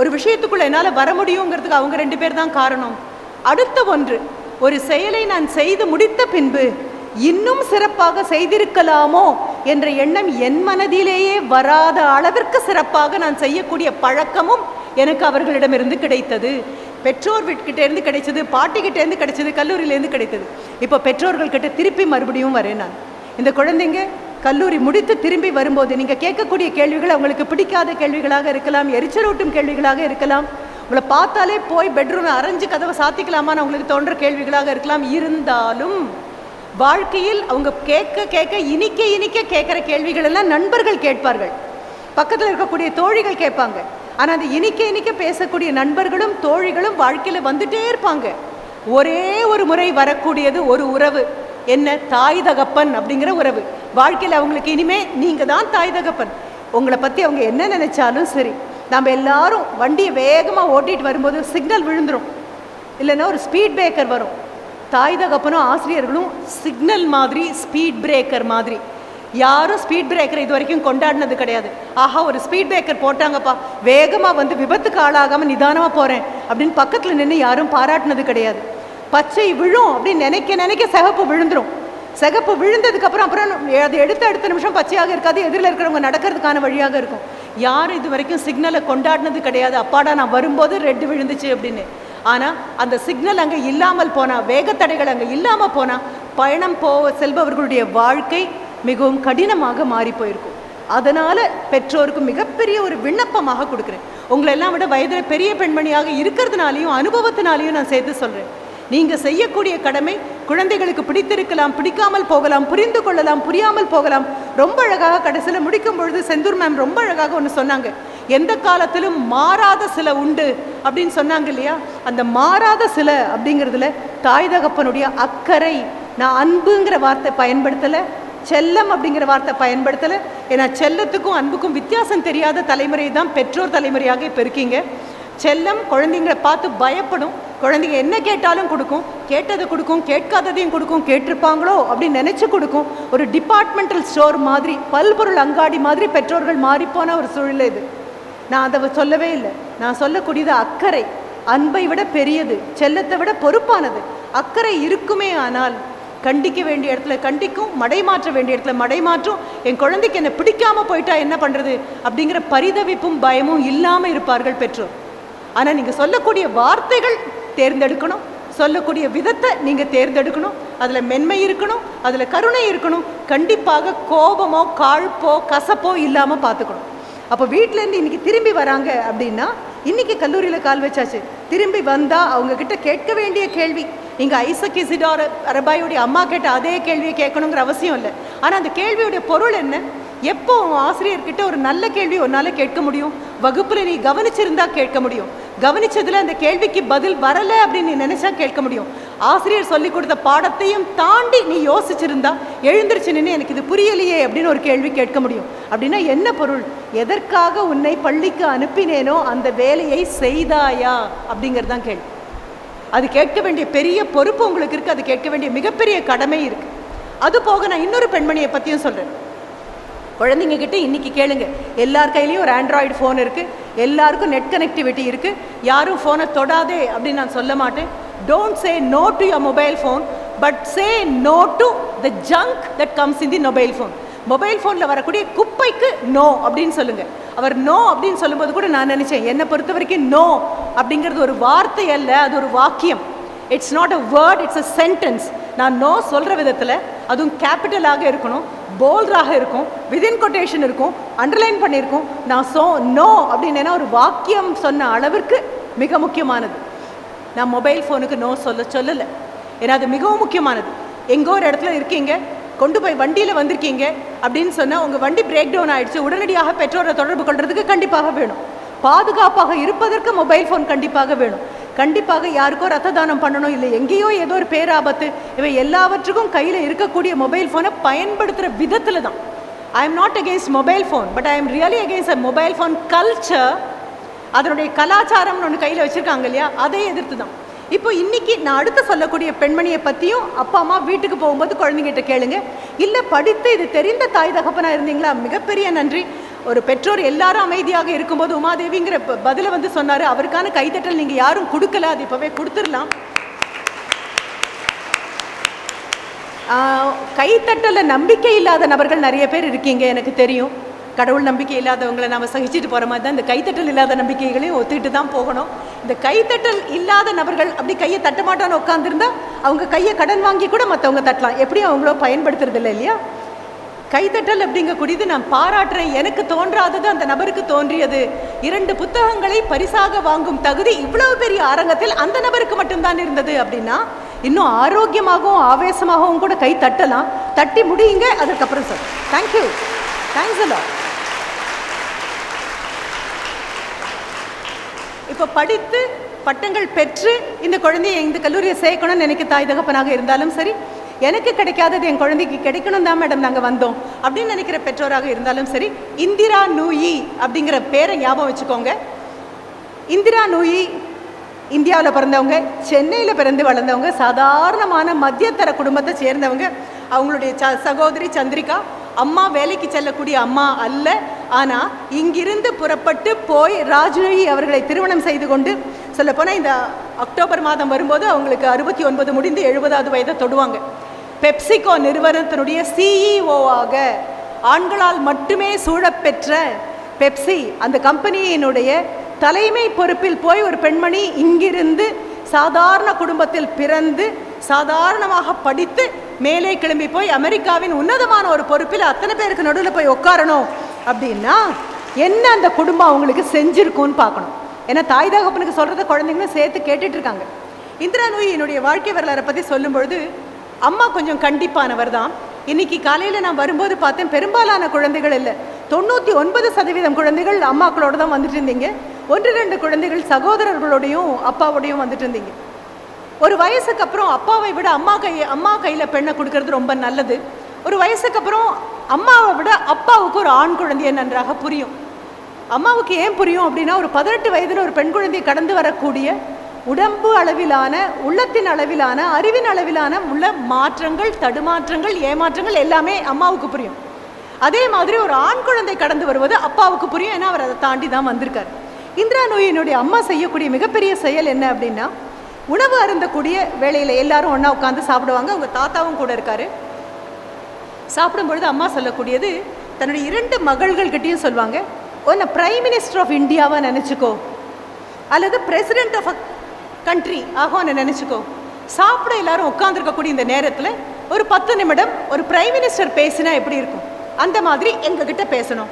ஒரு விஷயத்துக்குள்ளே என்னால் வர முடியுங்கிறதுக்கு அவங்க 2 பேர் தான் காரணம். அடுத்த ஒன்று, ஒரு செயலை நான் செய்து முடித்த பின்பு இன்னும் சிறப்பாக செய்திருக்கலாமோ என்ற எண்ணம் என் மனதிலேயே வராத அளவிற்கு சிறப்பாக நான் செய்யக்கூடிய பழக்கமும் எனக்கு அவர்களிடமிருந்து கிடைத்தது. பெற்றோர் வீட்டுக்கிட்டேருந்து கிடைச்சது, பாட்டிக்கிட்டேருந்து கிடைச்சது, கல்லூரியிலேருந்து கிடைத்தது. இப்போ பெற்றோர்கள்கிட்ட திருப்பி மறுபடியும் வரேன் நான். இந்த குழந்தைங்க கல்லூரி முடித்து திரும்பி வரும்போது நீங்கள் கேட்கக்கூடிய கேள்விகள் அவங்களுக்கு பிடிக்காத கேள்விகளாக இருக்கலாம், எரிச்சலூட்டும் கேள்விகளாக இருக்கலாம், உங்களை பார்த்தாலே போய் பெட்ரூம் அரைஞ்சு கதவை சாத்திக்கலாமான்னு அவங்களுக்கு தோன்ற கேள்விகளாக இருக்கலாம். இருந்தாலும் வாழ்க்கையில் அவங்க கேட்க கேட்க இனிக்க இனிக்க கேட்குற கேள்விகள் எல்லாம் நண்பர்கள் கேட்பார்கள், பக்கத்தில் இருக்கக்கூடிய தோழிகள் கேட்பாங்க. ஆனால் அந்த இனிக்க இனிக்க பேசக்கூடிய நண்பர்களும் தோழிகளும் வாழ்க்கையில் வந்துட்டே இருப்பாங்க. ஒரே ஒரு முறை வரக்கூடியது ஒரு உறவு, என்ன, தாய் தகப்பன் அப்படிங்கிற உறவு. வாழ்க்கையில் அவங்களுக்கு இனிமே நீங்கள் தான் தாய் தகப்பன். உங்களை பற்றி அவங்க என்ன நினைச்சாலும் சரி, நம்ம எல்லாரும் வண்டியை வேகமாக ஓட்டிகிட்டு வரும்போது சிக்னல் விழுந்துடும், இல்லைன்னா ஒரு ஸ்பீட் பிரேக்கர் வரும். தாய் தகப்பனும் ஆசிரியர்களும் சிக்னல் மாதிரி, ஸ்பீட் பிரேக்கர் மாதிரி. யாரும் ஸ்பீட் பிரேக்கர் இது வரைக்கும் கொண்டாடினது கிடையாது. ஆஹா, ஒரு ஸ்பீட் பிரேக்கர் போட்டாங்கப்பா, வேகமாக வந்து விபத்துக்கு ஆளாகாமல் நிதானமாக போகிறேன் அப்படின்னு பக்கத்தில் நின்று யாரும் பாராட்டினது கிடையாது. பச்சை விழும் அப்படின்னு நினைக்க நினைக்க சிகப்பு விழுந்துடும். சிகப்பு விழுந்ததுக்கப்புறம் அது அடுத்த நிமிஷம் பச்சையாக இருக்காது, எதிரில் இருக்கிறவங்க நடக்கிறதுக்கான வழியாக இருக்கும். யாரும் இது வரைக்கும் சிக்னலை கொண்டாடினது கிடையாது. அப்பாடா நான் வரும்போது ரெட் விழுந்துச்சு அப்படின்னு. ஆனால் அந்த சிக்னல் அங்கே இல்லாமல் போனால், வேகத்தடைகள் அங்கே இல்லாமல் போனால் பயணம் செல்பவர்களுடைய வாழ்க்கை மிகவும் கடினமாக மாறி போயிருக்கும். அதனால் பெற்றோருக்கு மிகப்பெரிய ஒரு விண்ணப்பமாக கொடுக்குறேன். உங்களெல்லாம் விட வயதில் பெரிய பெண்மணியாக இருக்கிறதுனாலையும் அனுபவத்தினாலையும் நான் சேர்த்து சொல்கிறேன், நீங்கள் செய்யக்கூடிய கடமை குழந்தைகளுக்கு பிடித்திருக்கலாம், பிடிக்காமல் போகலாம், புரிந்து கொள்ளலாம், புரியாமல் போகலாம். ரொம்ப அழகாக கடைசியில் முடிக்கும் பொழுது செந்தூர் மேம் ரொம்ப அழகாக ஒன்று சொன்னாங்க, எந்த காலத்திலும் மாறாத சில உண்டு அப்படின்னு சொன்னாங்க இல்லையா. அந்த மாறாத சில அப்படிங்கிறதுல தாய் தகப்பனுடைய அக்கறை, நான் அன்புங்கிற வார்த்தை பயன்படுத்தலை, செல்லம் அப்படிங்கிற வார்த்தை பயன்படுத்தலை. ஏன்னா செல்லத்துக்கும் அன்புக்கும் வித்தியாசம் தெரியாத தலைமுறை தான் பெற்றோர் தலைமுறையாக இப்போ இருக்கீங்க. செல்லம் குழந்தைங்களை பார்த்து பயப்படும், குழந்தைங்க என்ன கேட்டாலும் கொடுக்கும், கேட்டதை கொடுக்கும், கேட்காததையும் கொடுக்கும், கேட்டிருப்பாங்களோ அப்படின்னு நினச்சி கொடுக்கும். ஒரு டிபார்ட்மெண்டல் ஸ்டோர் மாதிரி, பல்பொருள் அங்காடி மாதிரி பெற்றோர்கள் மாறிப்போன ஒரு சூழ்நிலை இது. நான் அதை சொல்லவே இல்லை. நான் சொல்லக்கூடியது அக்கறை, அன்பை விட பெரியது, செல்லத்தை விட பொறுப்பானது. அக்கறை இருக்குமே ஆனால் கண்டிக்க வேண்டிய இடத்துல கண்டிக்கும், மடைமாற்ற வேண்டிய இடத்துல மடைமாற்றும். என் குழந்தைக்கு என்ன பிடிக்காமல் போயிட்டா என்ன பண்ணுறது அப்படிங்கிற பரிதவிப்பும் பயமும் இல்லாமல் இருப்பார்கள் பெற்றோர். ஆனால் நீங்கள் சொல்லக்கூடிய வார்த்தைகள் தேர்ந்தெடுக்கணும், சொல்லக்கூடிய விதத்தை நீங்கள் தேர்ந்தெடுக்கணும். அதில் மென்மை இருக்கணும், அதில் கருணை இருக்கணும். கண்டிப்பாக கோபமோ காழ்ப்போ கசப்போ இல்லாமல் பார்த்துக்கணும். அப்போ வீட்டிலேருந்து இன்றைக்கி திரும்பி வராங்க அப்படின்னா, இன்றைக்கி கல்லூரியில் கால் வச்சாச்சு, திரும்பி வந்தால் அவங்கக்கிட்ட கேட்க வேண்டிய கேள்வி, நீங்கள் ஐசக் இசிடோர் அரபாயோடைய அம்மா கேட்ட அதே கேள்வியை கேட்கணுங்கிற அவசியம் இல்லை. ஆனால் அந்த கேள்வியுடைய பொருள் என்ன? எப்போ ஆசிரியர்கிட்ட ஒரு நல்ல கேள்வி ஒன்றால் கேட்க முடியும்? வகுப்பில் நீ கவனிச்சிருந்தா கேட்க முடியும். கவனிச்சதில் அந்த கேள்விக்கு பதில் வரலை அப்படின்னு நீ நினச்சா கேட்க முடியும். ஆசிரியர் சொல்லி கொடுத்த பாடத்தையும் தாண்டி நீ யோசிச்சிருந்தா எழுந்திருச்சு நின்று எனக்கு இது புரியலையே அப்படின்னு ஒரு கேள்வி கேட்க முடியும். அப்படின்னா என்ன பொருள்? எதற்காக உன்னை பள்ளிக்கு அனுப்பினேனோ அந்த வேலையை செய்தாயா அப்படிங்கிறது தான் கேள்வி. அது கேட்க வேண்டிய பெரிய பொறுப்பு உங்களுக்கு இருக்குது, அது கேட்க வேண்டிய மிகப்பெரிய கடமை இருக்குது. அது போக நான் இன்னொரு பெண்மணியை பற்றியும் சொல்கிறேன். குழந்தைங்க கிட்ட இன்னைக்கு கேளுங்க, எல்லார் கையிலையும் ஒரு ஆண்ட்ராய்டு ஃபோன் இருக்குது, எல்லாருக்கும் நெட் கனெக்டிவிட்டி இருக்குது, யாரும் ஃபோனை தொடாதே அப்படின்னு நான் சொல்ல மாட்டேன். Don't say no to your mobile phone, but say no to the junk that comes in the mobile phone. Mobile ஃபோனில் வரக்கூடிய குப்பைக்கு நோ அப்படின்னு சொல்லுங்கள். அவர் நோ அப்படின்னு சொல்லும்போது கூட நான் நினச்சேன், என்னை பொறுத்த வரைக்கும் நோ அப்படிங்கிறது ஒரு வார்த்தை அல்ல, அது ஒரு வாக்கியம். It's not a word, it's a sentence. நான் நோ சொல்கிற விதத்தில் அதுவும் கேபிட்டலாக இருக்கணும், போல்டாக இருக்கும், விதின் கொட்டேஷன் இருக்கும், அண்டர்லைன் பண்ணியிருக்கும். நான் நோ அப்படின்னா ஒரு வாக்கியம் சொன்ன அளவிற்கு மிக முக்கியமானது. நான் மொபைல் ஃபோனுக்கு நோ சொல்லலை, ஏன்னா அது மிகவும் முக்கியமானது. எங்கோ ஒரு இடத்துல இருக்கீங்க, கொண்டு போய் வண்டியில் வந்திருக்கீங்க அப்படின்னு சொன்னால் உங்கள் வண்டி பிரேக் டவுன் ஆகிடுச்சு, உடனடியாக பெற்றோரை தொடர்பு கொள்றதுக்கு கண்டிப்பாக வேணும். பாதுகாப்பாக இருப்பதற்கு மொபைல் ஃபோன் கண்டிப்பாக வேணும். கண்டிப்பாக யாருக்கோ ரத்த தானம் பண்ணணும், இல்லை எங்கேயோ ஏதோ ஒரு பேராபத்து, இவை எல்லாவற்றுக்கும் கையில் இருக்கக்கூடிய மொபைல் ஃபோனை பயன்படுத்துகிற விதத்தில் தான். I am not against mobile phone, but I am really against a mobile phone culture. அதனுடைய கலாச்சாரம்னு ஒன்று கையில் வச்சுருக்காங்க இல்லையா, அதை எதிர்த்து தான். இப்போ இன்றைக்கி நான் அடுத்து சொல்லக்கூடிய பெண்மணியை பற்றியும் அப்பா அம்மா வீட்டுக்கு போகும்போது குழந்தைங்கிட்ட கேளுங்க. இல்லை படித்து இது தெரிந்த தாய் தகப்பனாக இருந்தீங்களா, மிகப்பெரிய நன்றி. ஒரு பெற்றோர் எல்லாரும் அமைதியாக இருக்கும்போது உமாதேவிங்கிற பதிலை வந்து சொன்னார். அவருக்கான கைத்தட்டல் நீங்கள் யாரும் கொடுக்கல, அது இப்போவே கொடுத்துடலாம். கைத்தட்டலில் நம்பிக்கை இல்லாத நபர்கள் நிறைய பேர் இருக்கீங்க, எனக்கு தெரியும். கடவுள் நம்பிக்கை இல்லாதவங்களை நாம் சகிச்சுட்டு போகிற மாதிரி தான் இந்த கைத்தட்டல் இல்லாத நம்பிக்கைகளையும் ஒத்துக்கிட்டு தான் போகணும். இந்த கைத்தட்டல் இல்லாத நபர்கள் அப்படி கையை தட்டமாட்டான்னு உட்காந்துருந்தா அவங்க கையை கடன் வாங்கி கூட மற்றவங்க தட்டலாம், எப்படியும் அவங்களோ பயன்படுத்துறது இல்லை இல்லையா. கைத்தட்டல் அப்படிங்கக்கூடியது நான் பாராட்டுறேன். எனக்கு தோன்றாதது அந்த நபருக்கு தோன்றியது. 2 புத்தகங்களை பரிசாக வாங்கும் தகுதி இவ்வளவு பெரிய அரங்கத்தில் அந்த நபருக்கு மட்டும்தான் இருந்தது அப்படின்னா இன்னும் ஆரோக்கியமாகவும் ஆவேசமாகவும் கூட கை தட்டலாம். தட்டி முடியுங்க, அதுக்கப்புறம் சார் தேங்க்யூ, தேங்க்ஸ் அலா. இப்போ படித்து பட்டங்கள் பெற்று இந்த குழந்தையை இந்த கல்லூரியை சேர்க்கணும்னு எனக்கு தாய் தகப்பனாக இருந்தாலும் சரி, எனக்கு கிடைக்காதது என் குழந்தைக்கு கிடைக்கணும் தான் மேடம் நாங்கள் வந்தோம் அப்படின்னு நினைக்கிற பெற்றோராக இருந்தாலும் சரி, இந்திரா நூயி அப்படிங்கிற பேரை ஞாபகம் வச்சுக்கோங்க. இந்திரா நூயி இந்தியாவில் பிறந்தவங்க, சென்னையில் பிறந்து வளர்ந்தவங்க, சாதாரணமான மத்தியதர குடும்பத்தை சேர்ந்தவங்க. அவங்களுடைய சகோதரி சந்திரிகா அம்மா வேலைக்கு செல்லக்கூடிய அம்மா அல்ல, ஆனால் இங்கிருந்து புறப்பட்டு போய் ராஜ்நோயி அவர்களை திருமணம் செய்து கொண்டு, சொல்லப்போனால் இந்த அக்டோபர் மாதம் வரும்போது அவங்களுக்கு 69 முடிந்து 70வது வயதை தொடுவாங்க. பெப்சிகோ நிறுவனத்தினுடைய சிஇஓவாக ஆண்களால் மட்டுமே சூழப்பெற்ற பெப்சி அந்த கம்பெனியினுடைய தலைமை பொறுப்பில் போய் ஒரு பெண்மணி இங்கிருந்து சாதாரண குடும்பத்தில் பிறந்து சாதாரணமாக படித்து மேலே கிளம்பி போய் அமெரிக்காவின் உன்னதமான ஒரு பொறுப்பில் அத்தனை பேருக்கு நடுவில் போய் உட்காரணும் அப்படின்னா என்ன அந்த குடும்பம் அவங்களுக்கு செஞ்சிருக்கும்னு பார்க்கணும். ஏன்னா தாய் தகப்பனுக்கு சொல்கிறத குழந்தைங்களும் சேர்த்து கேட்டுட்டு இருக்காங்க. இந்திரா நூயி என்னுடைய வாழ்க்கை வரலாறை பற்றி சொல்லும் பொழுது அம்மா கொஞ்சம் கண்டிப்பானவர் தான். இன்னைக்கு காலையில் நான் வரும்போது பார்த்தேன், பெரும்பாலான குழந்தைகள் இல்லை, 99% குழந்தைகள் அம்மாக்களோடு தான் வந்துட்டு இருந்தீங்க. 1-2 குழந்தைகள் சகோதரர்களோடையும் அப்பாவோடையும் வந்துட்டு இருந்தீங்க. ஒரு வயசுக்கு அப்புறம் அப்பாவை விட அம்மா கையில் பெண்ணை கொடுக்கறது ரொம்ப நல்லது. ஒரு வயசுக்கு அப்புறம் அம்மாவை விட அப்பாவுக்கு ஒரு ஆண் குழந்தைய நன்றாக புரியும். அம்மாவுக்கு ஏன் புரியும் அப்படின்னா, ஒரு 18 வயதில் ஒரு பெண் குழந்தையை கடந்து வரக்கூடிய உடம்பு அளவிலான, உள்ளத்தின் அளவிலான, அறிவின் அளவிலான உள்ள மாற்றங்கள், தடுமாற்றங்கள், ஏமாற்றங்கள் எல்லாமே அம்மாவுக்கு புரியும். அதே மாதிரி ஒரு ஆண் குழந்தை கடந்து வருவது அப்பாவுக்கு புரியும், ஏன்னா அவர் அதை தாண்டி தான் வந்திருக்கார். இந்திரா நூயினுடைய அம்மா செய்யக்கூடிய மிகப்பெரிய செயல் என்ன அப்படின்னா, உணவு அருந்தக்கூடிய வேளையில் எல்லாரும் ஒன்றா உட்காந்து சாப்பிடுவாங்க. அவங்க தாத்தாவும் கூட இருக்காரு. சாப்பிடும்பொழுது அம்மா சொல்லக்கூடியது தன்னுடைய 2 மகள்கள்கிட்டையும் சொல்லுவாங்க, ஒன்று பிரைம் மினிஸ்டர் ஆஃப் இந்தியாவை நினச்சிக்கோ, அல்லது பிரசிடென்ட் ஆஃப் அ கண்ட்ரி ஆகும்னு நினச்சிக்கோ. சாப்பிட எல்லாரும் உட்காந்துருக்கக்கூடிய இந்த நேரத்தில் ஒரு 10 நிமிடம் ஒரு பிரைம் மினிஸ்டர் பேசினா எப்படி இருக்கும், அந்த மாதிரி எங்ககிட்ட பேசணும்.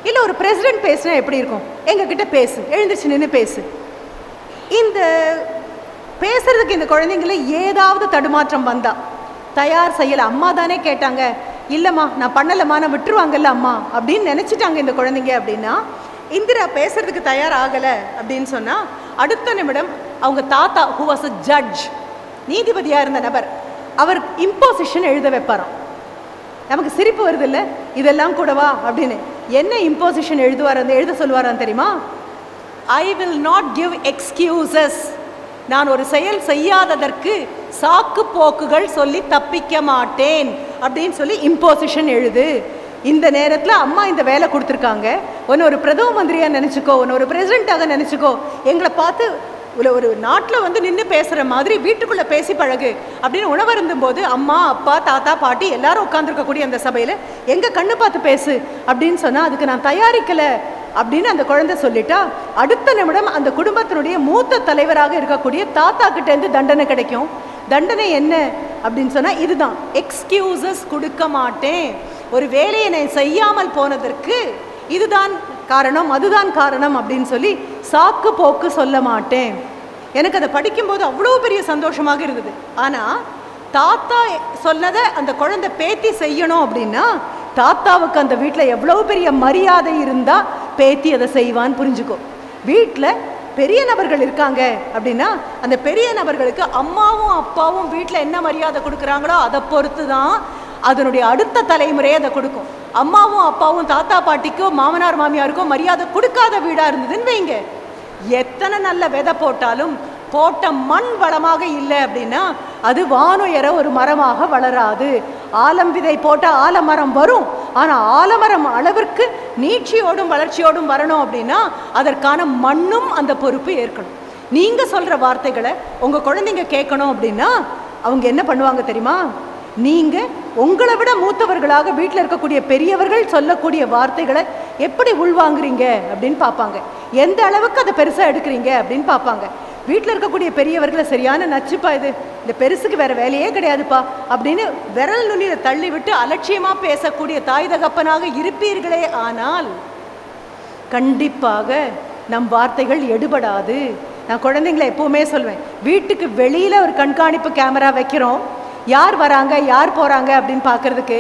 இல்லை ஒரு பிரசிடென்ட் பேசினா எப்படி இருக்கும், எங்ககிட்ட பேசு, எழுந்திரிச்சு நின்று பேசு. இந்த பேசுறதுக்கு இந்த குழந்தைங்கள ஏதாவது தடுமாற்றம் வந்தா தயார் செய்யலை. அம்மா தானே கேட்டாங்க, இல்லைம்மா நான் பண்ணலைம்மா, விட்டுருவாங்கல்ல அம்மா அப்படின்னு நினச்சிட்டாங்க இந்த குழந்தைங்க அப்படின்னா, இந்திரா பேசுறதுக்கு தயார் ஆகலை அப்படின்னு சொன்னால் அடுத்த நிமிடம் அவங்க தாத்தா ஹூ வாஸ் அ ஜட்ஜ், நீதிபதியாக இருந்த நபர், அவர் இம்போசிஷன் எழுத வைப்பாராம். நமக்கு சிரிப்பு வருது இல்லை, இதெல்லாம் கூடவா அப்படின்னு. என்ன இம்போசிஷன் எழுத சொல்லுவாரான் தெரியுமா? I will not give excuses. நான் ஒரு செயல் செய்யாததற்கு சாக்கு போக்குகள் சொல்லி தப்பிக்க மாட்டேன். அப்படின்னு சொல்லி இம்போசிஷன் எழுது. இந்த நேரத்தில் அம்மா இந்த வேலை கொடுத்துருக்காங்க, ஒன்று ஒரு பிரதம மந்திரியாக நினச்சிக்கோ, ஒன்று ஒரு பிரசிடெண்ட்டாக நினச்சிக்கோ, எங்களை பார்த்து ஒரு நாட்டில் வந்து நின்று பேசுகிற மாதிரி வீட்டுக்குள்ளே பேசி பழகு அப்படின்னு உணவருந்தும் போது அம்மா அப்பா தாத்தா பாட்டி எல்லாரும் உட்காந்துருக்கக்கூடிய அந்த சபையில் எங்கள் கண்ணு பார்த்து பேசு அப்படின்னு சொன்னால் அதுக்கு நான் தயாரிக்கலை அப்படின்னு அந்த குழந்தை சொல்லிட்டா, அடுத்த நிமிடம் அந்த குடும்பத்தினுடைய மூத்த தலைவராக இருக்கக்கூடிய தாத்தா கிட்டேருந்து தண்டனை கிடைக்கும். தண்டனை என்ன அப்படின்னு சொன்னால் இதுதான், எக்ஸ்கியூசஸ் கொடுக்க மாட்டேன். ஒரு வேலையை நான் செய்யாமல் போனதற்கு இதுதான் காரணம் அதுதான் காரணம் அப்படின்னு சொல்லி சாக்கு போக்கு சொல்ல மாட்டேன். எனக்கு அதை படிக்கும்போது அவ்வளோ பெரிய சந்தோஷமாக இருந்தது. ஆனால் தாத்தா சொன்னதை அந்த குழந்தை பேத்தி செய்யணும் அப்படின்னா தாத்தாவுக்கு அந்த வீட்டில் எவ்வளோ பெரிய மரியாதை இருந்தால் பேத்தி அதை செய்வான்னு புரிஞ்சுக்கோ. வீட்டில் பெரிய நபர்கள் இருக்காங்க அப்படின்னா அந்த பெரிய நபர்களுக்கு அம்மாவும் அப்பாவும் வீட்டில் என்ன மரியாதை கொடுக்குறாங்களோ அதை பொறுத்து தான் அதனுடைய அடுத்த தலைமுறையை அதை கொடுக்கும். அம்மாவும் அப்பாவும் தாத்தா பாட்டிக்கோ மாமனார் மாமியாருக்கோ மரியாதை கொடுக்காத வீடாக இருந்ததுன்னு வைங்க, எத்தனை நல்ல விதை போட்டாலும் போட்ட மண் வளமாக இல்லை அப்படின்னா அது வானுயர ஒரு மரமாக வளராது. ஆலம் விதை போட்டால் ஆலமரம் வரும், ஆனால் ஆலமரம் அளவிற்கு நீட்சியோடும் வளர்ச்சியோடும் வரணும் அப்படின்னா அதற்கான மண்ணும் அந்த பொறுப்பு ஏற்கணும். நீங்கள் சொல்கிற வார்த்தைகளை உங்கள் குழந்தைங்க கேட்கணும் அப்படின்னா அவங்க என்ன பண்ணுவாங்க தெரியுமா? நீங்கள் உங்களை விட மூத்தவர்களாக வீட்டில் இருக்கக்கூடிய பெரியவர்கள் சொல்லக்கூடிய வார்த்தைகளை எப்படி உள்வாங்குறீங்க அப்படின்னு பார்ப்பாங்க. எந்த அளவுக்கு அதை பெருசாக எடுக்கிறீங்க அப்படின்னு பார்ப்பாங்க. வீட்டில் இருக்கக்கூடிய பெரியவர்களை சரியான நச்சுப்பா இது, இந்த பெருசுக்கு வேறு வேலையே கிடையாதுப்பா அப்படின்னு விரல் நுனியில் தள்ளி விட்டு அலட்சியமாக பேசக்கூடிய தாய் தகப்பனாக இருப்பீர்களே ஆனால் கண்டிப்பாக நம் வார்த்தைகள் எடுபடாது. நான் குழந்தைங்களை எப்போவுமே சொல்வேன், வீட்டுக்கு வெளியில் ஒரு கண்காணிப்பு கேமரா வைக்கிறோம், யார் வராங்க யார் போகிறாங்க அப்படின்னு பார்க்குறதுக்கு.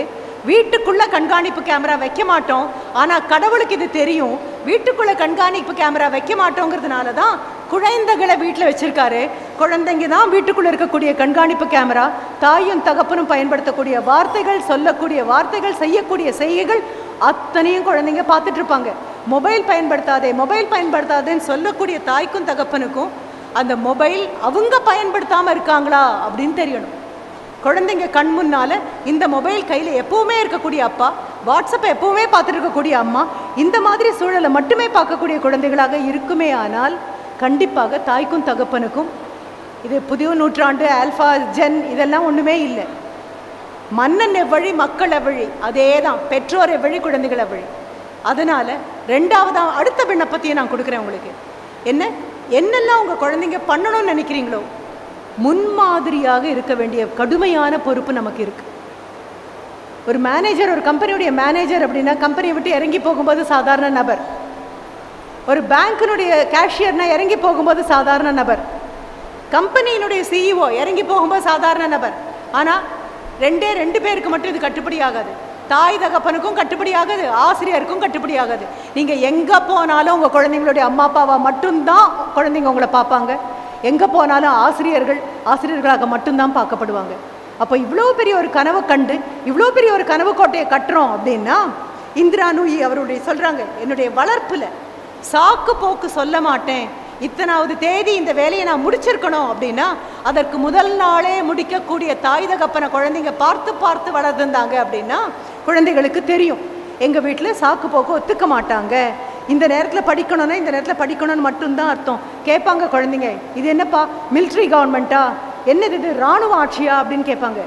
வீட்டுக்குள்ளே கண்காணிப்பு கேமரா வைக்க மாட்டோம், ஆனால் கடவுளுக்கு இது தெரியும். வீட்டுக்குள்ளே கண்காணிப்பு கேமரா வைக்க மாட்டோங்கிறதுனால தான் குழந்தைகளை வீட்டில் வச்சுருக்காரு. குழந்தைங்க தான் வீட்டுக்குள்ளே இருக்கக்கூடிய கண்காணிப்பு கேமரா. தாயும் தகப்பனும் பயன்படுத்தக்கூடிய வார்த்தைகள், சொல்லக்கூடிய வார்த்தைகள், செய்யக்கூடிய செய்கைகள் அத்தனையும் குழந்தைங்க பார்த்துட்ருப்பாங்க. மொபைல் பயன்படுத்தாதே மொபைல் பயன்படுத்தாதேன்னு சொல்லக்கூடிய தாய்க்கும் தகப்பனுக்கும் அந்த மொபைல் அவங்க பயன்படுத்தாமல் இருக்காங்களா அப்படின்னு தெரியணும். குழந்தைங்க கண் முன்னால் இந்த மொபைல் கையில் எப்போவுமே இருக்கக்கூடிய அப்பா, வாட்ஸ்அப்பை எப்போவுமே பார்த்துட்டு இருக்கக்கூடிய அம்மா, இந்த மாதிரி சூழலை மட்டுமே பார்க்கக்கூடிய குழந்தைகளாக இருக்குமே ஆனால் கண்டிப்பாக தாய்க்கும் தகப்பனுக்கும் இது புதிய நூற்றாண்டு ஆல்ஃபா ஜென் இதெல்லாம் ஒன்றுமே இல்லை. மன்னன் எவ்வழி மக்கள் எவ்வழி, அதே தான் பெற்றோர் எவ்வழி குழந்தைகள் எவ்வழி. அதனால் ரெண்டாவதாக அடுத்த விண்ணப்பத்தையும் நான் கொடுக்குறேன் உங்களுக்கு. என்னெல்லாம் உங்கள் குழந்தைங்க பண்ணணும்னு நினைக்கிறீங்களோ முன்மாதிரியாக இருக்க வேண்டிய கடுமையான பொறுப்பு நமக்கு இருக்குது. ஒரு மேனேஜர், ஒரு கம்பெனியுடைய மேனேஜர் அப்படின்னா கம்பெனியை விட்டு இறங்கி போகும்போது சாதாரண நபர். ஒரு பேங்க்கினுடைய கேஷியர்னா இறங்கி போகும்போது சாதாரண நபர். கம்பெனியினுடைய சிஇஓ இறங்கி போகும்போது சாதாரண நபர். ஆனால் ரெண்டு பேருக்கு மட்டும் இது கட்டுப்படி ஆகாது. தாய் தகப்பனுக்கும் கட்டுப்படி ஆகாது, ஆசிரியருக்கும் கட்டுப்படி ஆகாது. நீங்கள் எங்கே போனாலும் உங்கள் குழந்தைங்களுடைய அம்மா அப்பாவாக மட்டும்தான் குழந்தைங்க உங்களை பார்ப்பாங்க. எங்கே போனாலும் ஆசிரியர்களாக மட்டும்தான் பார்க்கப்படுவாங்க. அப்போ இவ்வளோ பெரிய ஒரு கனவு கண்டு இவ்வளோ பெரிய ஒரு கனவு கோட்டையை கட்டுறோம் அப்படின்னா இந்திரா நூயி அவருடைய சொல்கிறாங்க, என்னுடைய வளர்ப்பில் சாக்கு போக்கு சொல்ல மாட்டேன், இத்தனாவது தேதி இந்த வேலையை நான் முடிச்சிருக்கணும் அப்படின்னா அதற்கு முதல் நாளே முடிக்கக்கூடிய தாய் தகப்பனை குழந்தைங்க பார்த்து பார்த்து வளர்ந்துருந்தாங்க அப்படின்னா குழந்தைகளுக்கு தெரியும் எங்கள் வீட்டில் சாக்கு போக்கு ஒத்துக்க மாட்டாங்க. இந்த நேரத்தில் படிக்கணும்னா இந்த நேரத்தில் படிக்கணும்னு மட்டும்தான் அர்த்தம். கேட்பாங்க குழந்தைங்க, இது என்னப்பா மிலிட்ரி கவர்மெண்ட்டா, என்னது இது இராணுவ ஆட்சியா அப்படின்னு கேட்பாங்க.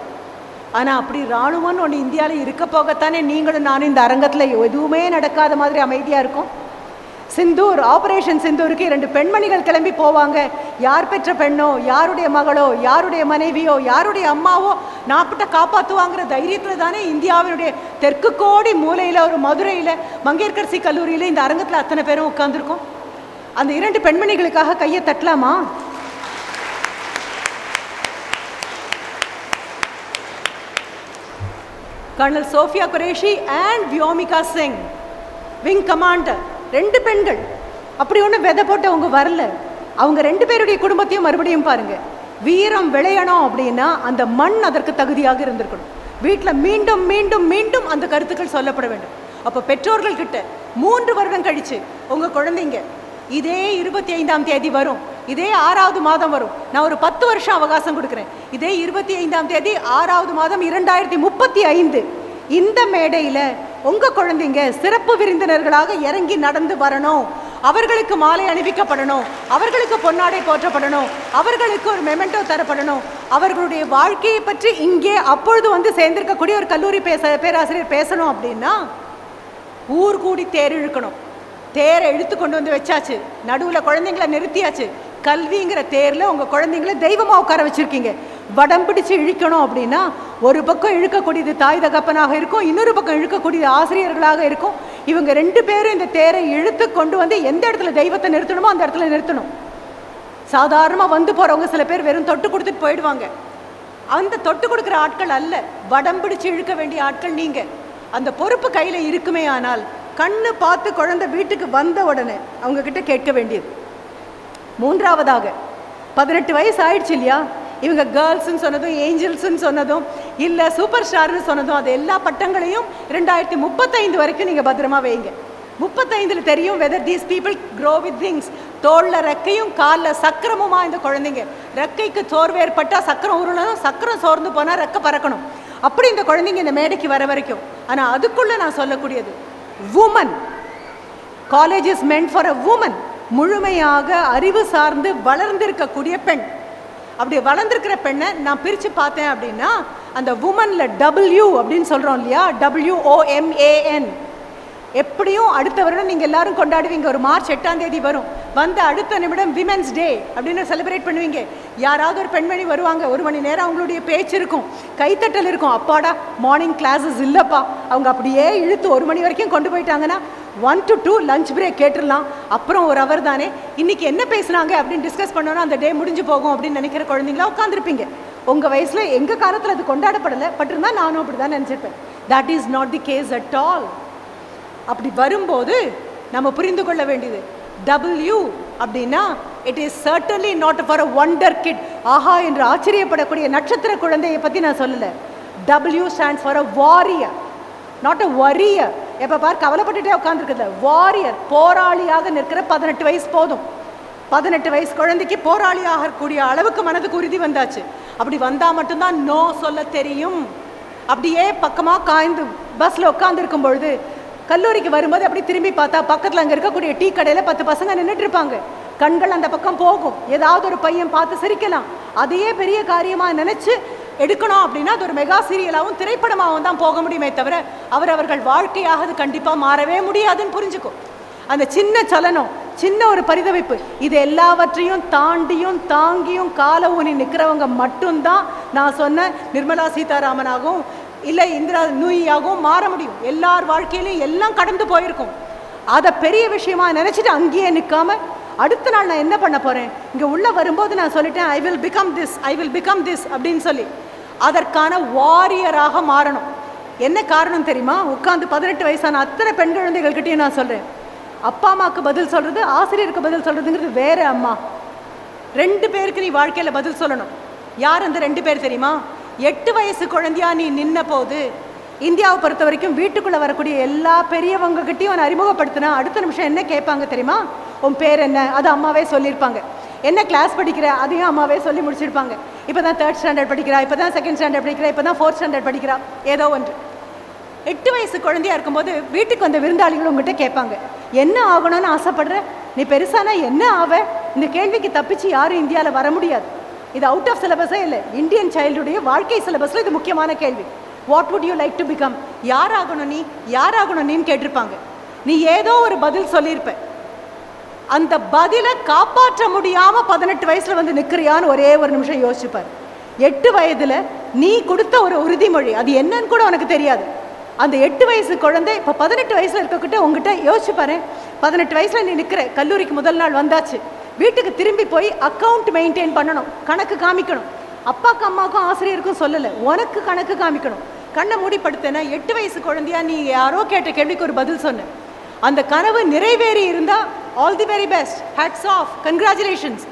ஆனால் அப்படி இராணுவம்னு ஒன்று இந்தியாவில் இருக்க போகத்தானே நீங்களும் நானும் இந்த அரங்கத்தில் எதுவுமே நடக்காத மாதிரி அமைதியாக இருக்கும். சிந்தூர், ஆபரேஷன் சிந்தூருக்கு 2 பெண்மணிகள் கிளம்பி போவாங்க. யார் பெற்ற பெண்ணோ, யாருடைய மகளோ, யாருடைய மனைவியோ, யாருடைய அம்மாவோ நாப்பிட்ட காப்பாற்றுவாங்கிற தைரியத்தில் தானே இந்தியாவினுடைய தெற்கு கோடி மூலையில் ஒரு மதுரையில் மங்கையர்கரசி கல்லூரியில் இந்த அரங்கத்தில் அத்தனை பேரும் உட்காந்துருக்கோம். அந்த 2 பெண்மணிகளுக்காக கையை தட்டலாமா? Colonel Sofia Qureshi and Vyomika Singh, wing commander, 2 பெண்கள். அப்படி ஒன்று விதை போட்டவங்க வரல. அவங்க 2 பேருடைய குடும்பத்தையும் மறுபடியும் பாருங்கள். வீரம் விளையணும் அப்படின்னா அந்த மண் அதற்கு தகுதியாக இருந்திருக்கணும். வீட்டில் மீண்டும் மீண்டும் மீண்டும் அந்த கருத்துக்கள் சொல்லப்பட வேண்டும். அப்போ பெற்றோர்கள் கிட்ட 3 வருடம் கழித்து உங்கள் குழந்தைங்க இதே 25ஆம் தேதி வரும், இதே 6வது மாதம் வரும். நான் ஒரு 10 வருஷம் அவகாசம் கொடுக்குறேன். இதே 25ஆம் தேதி 6வது மாதம் 2035 இந்த மேடையில் உங்கள் குழந்தைங்க சிறப்பு விருந்தினர்களாக இறங்கி நடந்து வரணும். அவர்களுக்கு மாலை அணிவிக்கப்படணும், அவர்களுக்கு பொன்னாடை போற்றப்படணும், அவர்களுக்கு ஒரு மெமெண்டோ தரப்படணும். அவர்களுடைய வாழ்க்கையை பற்றி இங்கே அப்பொழுது வந்து சேர்ந்திருக்கக்கூடிய ஒரு கல்லூரி பேராசிரியர் பேசணும் அப்படின்னா ஊர் கூடி தேர் இழுக்கணும். தேரை இழுத்து கொண்டு வந்து வச்சாச்சு, நடுவில் குழந்தைங்களை நிறுத்தியாச்சு. கல்விங்கிற தேரில் உங்கள் குழந்தைங்கள தெய்வமாக உட்கார வச்சுருக்கீங்க. வடம் பிடிச்சு இழுக்கணும் அப்படின்னா ஒரு பக்கம் இழுக்கக்கூடியது தாய் தகப்பனாக இருக்கும், இன்னொரு பக்கம் இழுக்கக்கூடியது ஆசிரியர்களாக இருக்கும். இவங்க 2 பேரும் இந்த தேரை இழுத்து கொண்டு வந்து எந்த இடத்துல தெய்வத்தை நிறுத்தணுமோ அந்த இடத்துல நிறுத்தணும். சாதாரணமாக வந்து போகிறவங்க சில பேர் வெறும் தொட்டு கொடுத்துட்டு போயிடுவாங்க. அந்த தொட்டு கொடுக்குற ஆட்கள் அல்ல, வடம் பிடிச்சு இழுக்க வேண்டிய ஆட்கள் நீங்கள். அந்த பொறுப்பு கையில் இருக்குமே ஆனால் கண்ணு பார்த்து குழந்தை வீட்டுக்கு வந்த உடனே அவங்க கிட்ட கேட்க வேண்டியது. 3ஆவதாக 18 வயசு ஆயிடுச்சு இல்லையா, இவங்க கேர்ள்ஸ்ன்னு சொன்னதும் ஏஞ்சல்ஸ்ன்னு சொன்னதும் இல்லை சூப்பர் ஸ்டார்னு சொன்னதும் அது எல்லா பட்டங்களையும் 2035 வரைக்கும் நீங்கள் பத்திரமா வைங்க. 35 தெரியும் whether these people grow with wings. தோளில் ரெக்கையும் காலில் சக்கரமுமா இந்த குழந்தைங்க. ரெக்கைக்கு சோர்வு ஏற்பட்டால் சக்கரம் உருளணும், சக்கரம் சோர்ந்து போனால் ரெக்கை பறக்கணும். அப்படி இந்த குழந்தைங்க இந்த மேடைக்கு வர வரைக்கும். ஆனால் அதுக்குள்ளே நான் சொல்லக்கூடியது woman. College is meant for a woman. முழுமையாக அறிவு சார்ந்து வளர்ந்திருக்கக்கூடிய பெண். அப்படி வளர்ந்திருக்கிற பெண்ணை நான் பிரித்து பார்த்தேன் அப்படின்னா அந்த உமனில் W அப்படின்னு சொல்கிறோம் இல்லையா, WOMAN. எப்படியும் அடுத்த வருடம் நீங்கள் எல்லாரும் கொண்டாடுவீங்க. ஒரு மார்ச் 8ஆம் தேதி வரும். வந்து அடுத்த நிமிடம் விமென்ஸ் டே அப்படின்னு செலிப்ரேட் பண்ணுவீங்க. யாராவது ஒரு பெண்மணி வருவாங்க, 1 மணி நேரம் அவங்களுடைய பேச்சு இருக்கும், கைத்தட்டல் இருக்கும். அப்பாடா மார்னிங் கிளாஸஸ் இல்லைப்பா, அவங்க அப்படியே இழுத்து 1 மணி வரைக்கும் கொண்டு போயிட்டாங்கன்னா 1 to 2 லஞ்ச் பிரேக் கேட்டுடலாம். அப்புறம் ஒரு அவர் தானே இன்றைக்கி என்ன பேசுனாங்க அப்படின்னு டிஸ்கஸ் பண்ணோன்னா அந்த டே முடிஞ்சு போகும் அப்படின்னு நினைக்கிற குழந்தைங்களா உட்காந்துருப்பீங்க. உங்கள் வயசில் எங்கள் காலத்தில் அது கொண்டாடப்படலை, பட் இருந்தால் நானும் அப்படி தான் நினச்சிருப்பேன். That is not the case at all. அப்படி வரும்போது நம்ம புரிந்து கொள்ள வேண்டியது W அப்படின்னா it is certainly not for a wonder kid. ஆஹா என்று ஆச்சரியப்படக்கூடிய நட்சத்திர குழந்தையை பற்றி நான் சொல்லலை. W stands for a warrior, not a worrier. எப்போ பார் கவலைப்பட்டுட்டே உட்காந்துருக்குது. வாரியர், போராளியாக நிற்கிற 18 வயசு போதும். 18 வயசு குழந்தைக்கு போராளி ஆகக்கூடிய அளவுக்கு மனதுக்கு உறுதி வந்தாச்சு. அப்படி வந்தால் மட்டும்தான் நோ சொல்ல தெரியும். அப்படியே பக்கமாக காய்ந்து பஸ்ஸில் உட்காந்துருக்கும் பொழுது கல்லூரிக்கு வரும்போது அப்படி திரும்பி பார்த்தா பக்கத்தில் அங்கே இருக்கக்கூடிய டீ கடையில் 10 பசங்க நின்றுட்டு இருப்பாங்க. கண்கள் அந்த பக்கம் போகும். ஏதாவது ஒரு பையன் பார்த்து சிரிக்கலாம். அதையே பெரிய காரியமாக நினச்சி எடுக்கணும் அப்படின்னா அது ஒரு மெகா சீரியலாகவும் திரைப்படமாகவும் தான் போக முடியுமே தவிர அவர்கள் வாழ்க்கையாக அது கண்டிப்பாக மாறவே முடியாதுன்னு புரிஞ்சுக்கும். அந்த சின்ன சலனம், சின்ன ஒரு பரிதவிப்பு, இது எல்லாவற்றையும் தாண்டியும் தாங்கியும் கால ஊனி நிற்கிறவங்க மட்டும்தான் நான் சொன்ன நிர்மலா சீதாராமனாகவும் இல்லை இந்திரா நூயாகவும் மாற முடியும். எல்லார் வாழ்க்கையிலையும் எல்லாம் கடந்து போயிருக்கும். அதை பெரிய விஷயமா நினச்சிட்டு அங்கேயே நிற்காம அடுத்த நாள் நான் என்ன பண்ண போகிறேன், இங்கே உள்ளே வரும்போது நான் சொல்லிட்டேன் ஐ வில் பிகம் திஸ் அப்படின்னு சொல்லி அதற்கான வாரியராக மாறணும். என்ன காரணம் தெரியுமா? உட்காந்து 18 வயசான அத்தனை பெண் குழந்தைகள்கிட்டையும் நான் சொல்கிறேன், அப்பா அம்மாவுக்கு பதில் சொல்கிறது, ஆசிரியருக்கு பதில் சொல்கிறதுங்கிறது வேறு. அம்மா 2 பேருக்கு நீ வாழ்க்கையில் பதில் சொல்லணும். யார் அந்த 2 பேர் தெரியுமா? 8 வயசு குழந்தையா நீ நின்ன போது இந்தியாவை பொறுத்த வரைக்கும் வீட்டுக்குள்ளே வரக்கூடிய எல்லா பெரியவங்ககிட்டையும் அவனை அறிமுகப்படுத்தினா அடுத்த நிமிஷம் என்ன கேட்பாங்க தெரியுமா? உன் பேர் என்ன? அது அம்மாவே சொல்லியிருப்பாங்க. என்ன கிளாஸ் படிக்கிற? அதையும் அம்மாவே சொல்லி முடிச்சிருப்பாங்க. இப்போ தான் 3rd ஸ்டாண்டர்ட் படிக்கிறா, இப்போ தான் 2nd ஸ்டாண்டர்ட் படிக்கிறா, இப்போ தான் 4th ஸ்டாண்டர்ட் படிக்கிறா, ஏதோ ஒன்று. 8 வயசு குழந்தையா இருக்கும்போது வீட்டுக்கு வந்த விருந்தாளிகள் உங்ககிட்ட கேட்பாங்க, என்ன ஆகணும்னு ஆசைப்படுற? நீ பெருசானா என்ன ஆவ? இந்த கேள்விக்கு தப்பிச்சு யாரும் இந்தியாவில் வர முடியாது. இது அவுட் ஆஃப் சிலபஸே இல்லை. இந்தியன் சைல்டுடைய வாழ்க்கை சிலபஸில் இது முக்கியமான கேள்வி. What would you like to become? யாராகணும் நீ, யாராகணும் நீன்னு கேட்டிருப்பாங்க. நீ ஏதோ ஒரு பதில் சொல்லியிருப்ப. அந்த பதிலை காப்பாற்ற முடியாமல் 18 வயசில் வந்து நிற்கிறியான்னு ஒரே ஒரு நிமிஷம் யோசிச்சுப்பார். 8 வயதில் நீ கொடுத்த ஒரு உறுதிமொழி அது என்னன்னு கூட உனக்கு தெரியாது. அந்த 8 வயசு குழந்தை இப்போ 18 வயசில் இருக்கக்கிட்ட உங்ககிட்ட யோசிச்சு பாரு. 18 வயசில் நீ நிற்கிற, கல்லூரிக்கு முதல் நாள் வந்தாச்சு, வீட்டுக்கு திரும்பி போய் அக்கௌண்ட் மெயின்டைன் பண்ணணும், கணக்கு காமிக்கணும். அப்பாவுக்கும் அம்மாவுக்கும் ஆசிரியருக்கும் சொல்லலை, உனக்கு கணக்கு காமிக்கணும். கண்ணை மூடிப்படுத்தின 8 வயசு குழந்தையா நீ யாரோ கேட்ட கேள்விக்கு ஒரு பதில் சொன்ன. அந்த கனவு நிறைவேறி இருந்தால் all the very best, hats off, congratulations.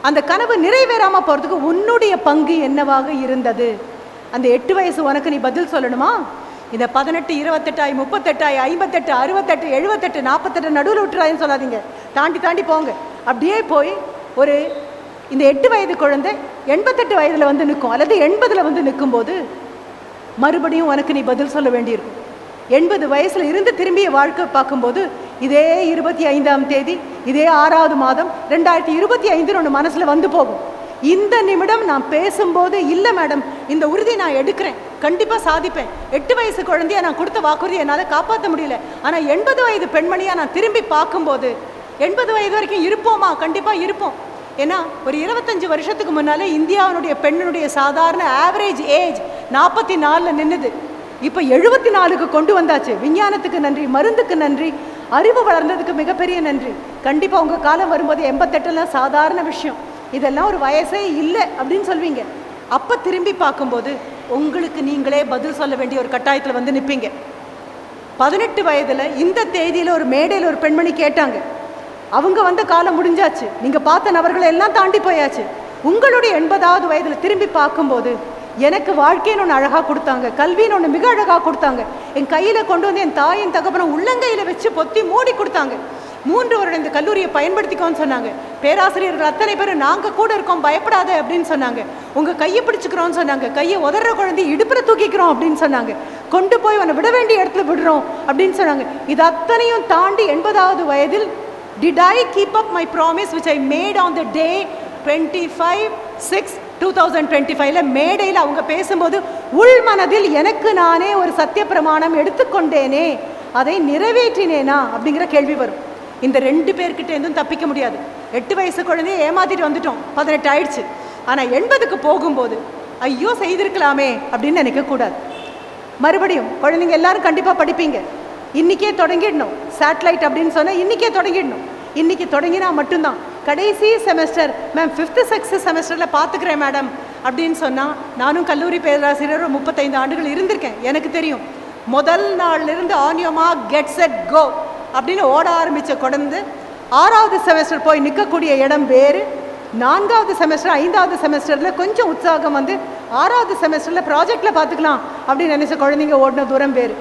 அந்த கனவு நிறைவேறாமல் போகிறதுக்கு உன்னுடைய பங்கு என்னவாக இருந்தது? அந்த 8 வயசு உனக்கு நீ பதில் சொல்லணுமா? இந்த 18, 28, 38, 58, 68, 78, 48 நடுவில் விட்டுறாயின்னு சொல்லாதீங்க. தாண்டி தாண்டி போங்க. அப்படியே போய் ஒரு இந்த 8 வயது குழந்தை 88 வயதில் வந்து நிற்கும், அல்லது 80 வந்து நிற்கும்போது மறுபடியும் உனக்கு நீ பதில் சொல்ல வேண்டியிருக்கும். 80 வயசில் இருந்து திரும்பிய வாழ்க்கை பார்க்கும்போது இதே 25ஆம் தேதி இதே 6வது மாதம் 2025 ஒன்று மனசில் வந்து போகும். இந்த நிமிடம் நான் பேசும்போது இல்லை மேடம், இந்த உறுதி நான் எடுக்கிறேன், கண்டிப்பாக சாதிப்பேன், 8 வயசு குழந்தைய நான் கொடுத்த வாக்குறுதி என்னால் காப்பாற்ற முடியல, ஆனால் 80 வயது பெண்மணியாக நான் திரும்பி பார்க்கும்போது 80 வயது வரைக்கும் இருப்போமா? கண்டிப்பாக இருப்போம். ஏன்னா ஒரு 25 வருஷத்துக்கு முன்னால் இந்தியாவுடைய பெண்ணுடைய சாதாரண ஆவரேஜ் ஏஜ் 44 நின்றுது. இப்போ 74க்கு கொண்டு வந்தாச்சு. விஞ்ஞானத்துக்கு நன்றி, மருந்துக்கு நன்றி, அறிவு வளர்ந்ததுக்கு மிகப்பெரிய நன்றி. கண்டிப்பாக உங்கள் காலம் வரும்போது 88லாம் சாதாரண விஷயம், இதெல்லாம் ஒரு வயசே இல்லை அப்படின்னு சொல்வீங்க. அப்போ திரும்பி பார்க்கும்போது உங்களுக்கு நீங்களே பதில் சொல்ல வேண்டிய ஒரு கட்டாயத்தில் வந்து நிற்பீங்க. 18 வயதில் இந்த தேதியில் ஒரு மேடையில் ஒரு பெண்மணி கேட்டாங்க. அவங்க வந்த காலம் முடிஞ்சாச்சு, நீங்கள் பார்த்த நபர்களை எல்லாம் தாண்டி போயாச்சு. உங்களுடைய 80வது வயதில் திரும்பி பார்க்கும்போது எனக்கு வாழ்க்கைன்னு ஒன்று அழகாக கொடுத்தாங்க, கல்வின்னு ஒன்று மிக அழகாக கொடுத்தாங்க, என் கையில் கொண்டு வந்து என் தாயின் தகப்பனும் உள்ளங்கையில் வச்சு பொத்தி மூடி கொடுத்தாங்க. 3 வருடம் இந்த கல்லூரியை பயன்படுத்திக்கோன்னு சொன்னாங்க. பேராசிரியர்கள் அத்தனை பேர் நாங்கள் கூட இருக்கோம், பயப்படாத அப்படின்னு சொன்னாங்க. உங்கள் கையை பிடிச்சிக்கிறோன்னு சொன்னாங்க. கையை உதற குழந்தைய இடுப்பில் தூக்கிக்கிறோம் அப்படின்னு சொன்னாங்க. கொண்டு போய் அவனை விட வேண்டிய இடத்துல விடுறோம் அப்படின்னு சொன்னாங்க. இது அத்தனையும் தாண்டி 80வது வயதில் did I keep up my promise which I made on the day 25/6/2025 மேடையில் அவங்க பேசும்போது உள் மனதில் எனக்கு நானே ஒரு சத்திய பிரமாணம் எடுத்துக்கொண்டேனே, அதை நிறைவேற்றினேனா அப்படிங்கிற கேள்வி வரும். இந்த 2 பேர்கிட்ட இருந்தும் தப்பிக்க முடியாது. 8 வயசு குழந்தைய ஏமாத்திட்டு வந்துட்டோம், 18 ஆயிடுச்சு. ஆனால் 80க்கு போகும்போது ஐயோ செய்திருக்கலாமே அப்படின்னு நினைக்கக்கூடாது. மறுபடியும் குழந்தைங்க எல்லாரும் கண்டிப்பாக படிப்பீங்க. இன்றைக்கே தொடங்கிடணும். சேட்டலைட் அப்படின்னு சொன்னால் இன்றைக்கே தொடங்கிடணும். இன்றைக்கி தொடங்கினா மட்டும்தான் கடைசி செமஸ்டர் மேம் 5th 6th செமஸ்டரில் பார்த்துக்கிறேன் மேடம் அப்படின்னு சொன்னால், நானும் கல்லூரி பேராசிரியர் 35 ஆண்டுகள் இருந்திருக்கேன், எனக்கு தெரியும். முதல் நாள்லேருந்து on your mark get set go அப்படின்னு ஓட ஆரம்பித்த குழந்தை 6வது செமஸ்டர் போய் நிற்கக்கூடிய இடம் வேறு. 4வது செமஸ்டர் 5வது செமஸ்டரில் கொஞ்சம் உற்சாகம் வந்து 6வது செமஸ்டரில் ப்ராஜெக்டில் பார்த்துக்கலாம் அப்படின்னு நினச்ச குழந்தைங்க ஓடின தூரம் வேறு.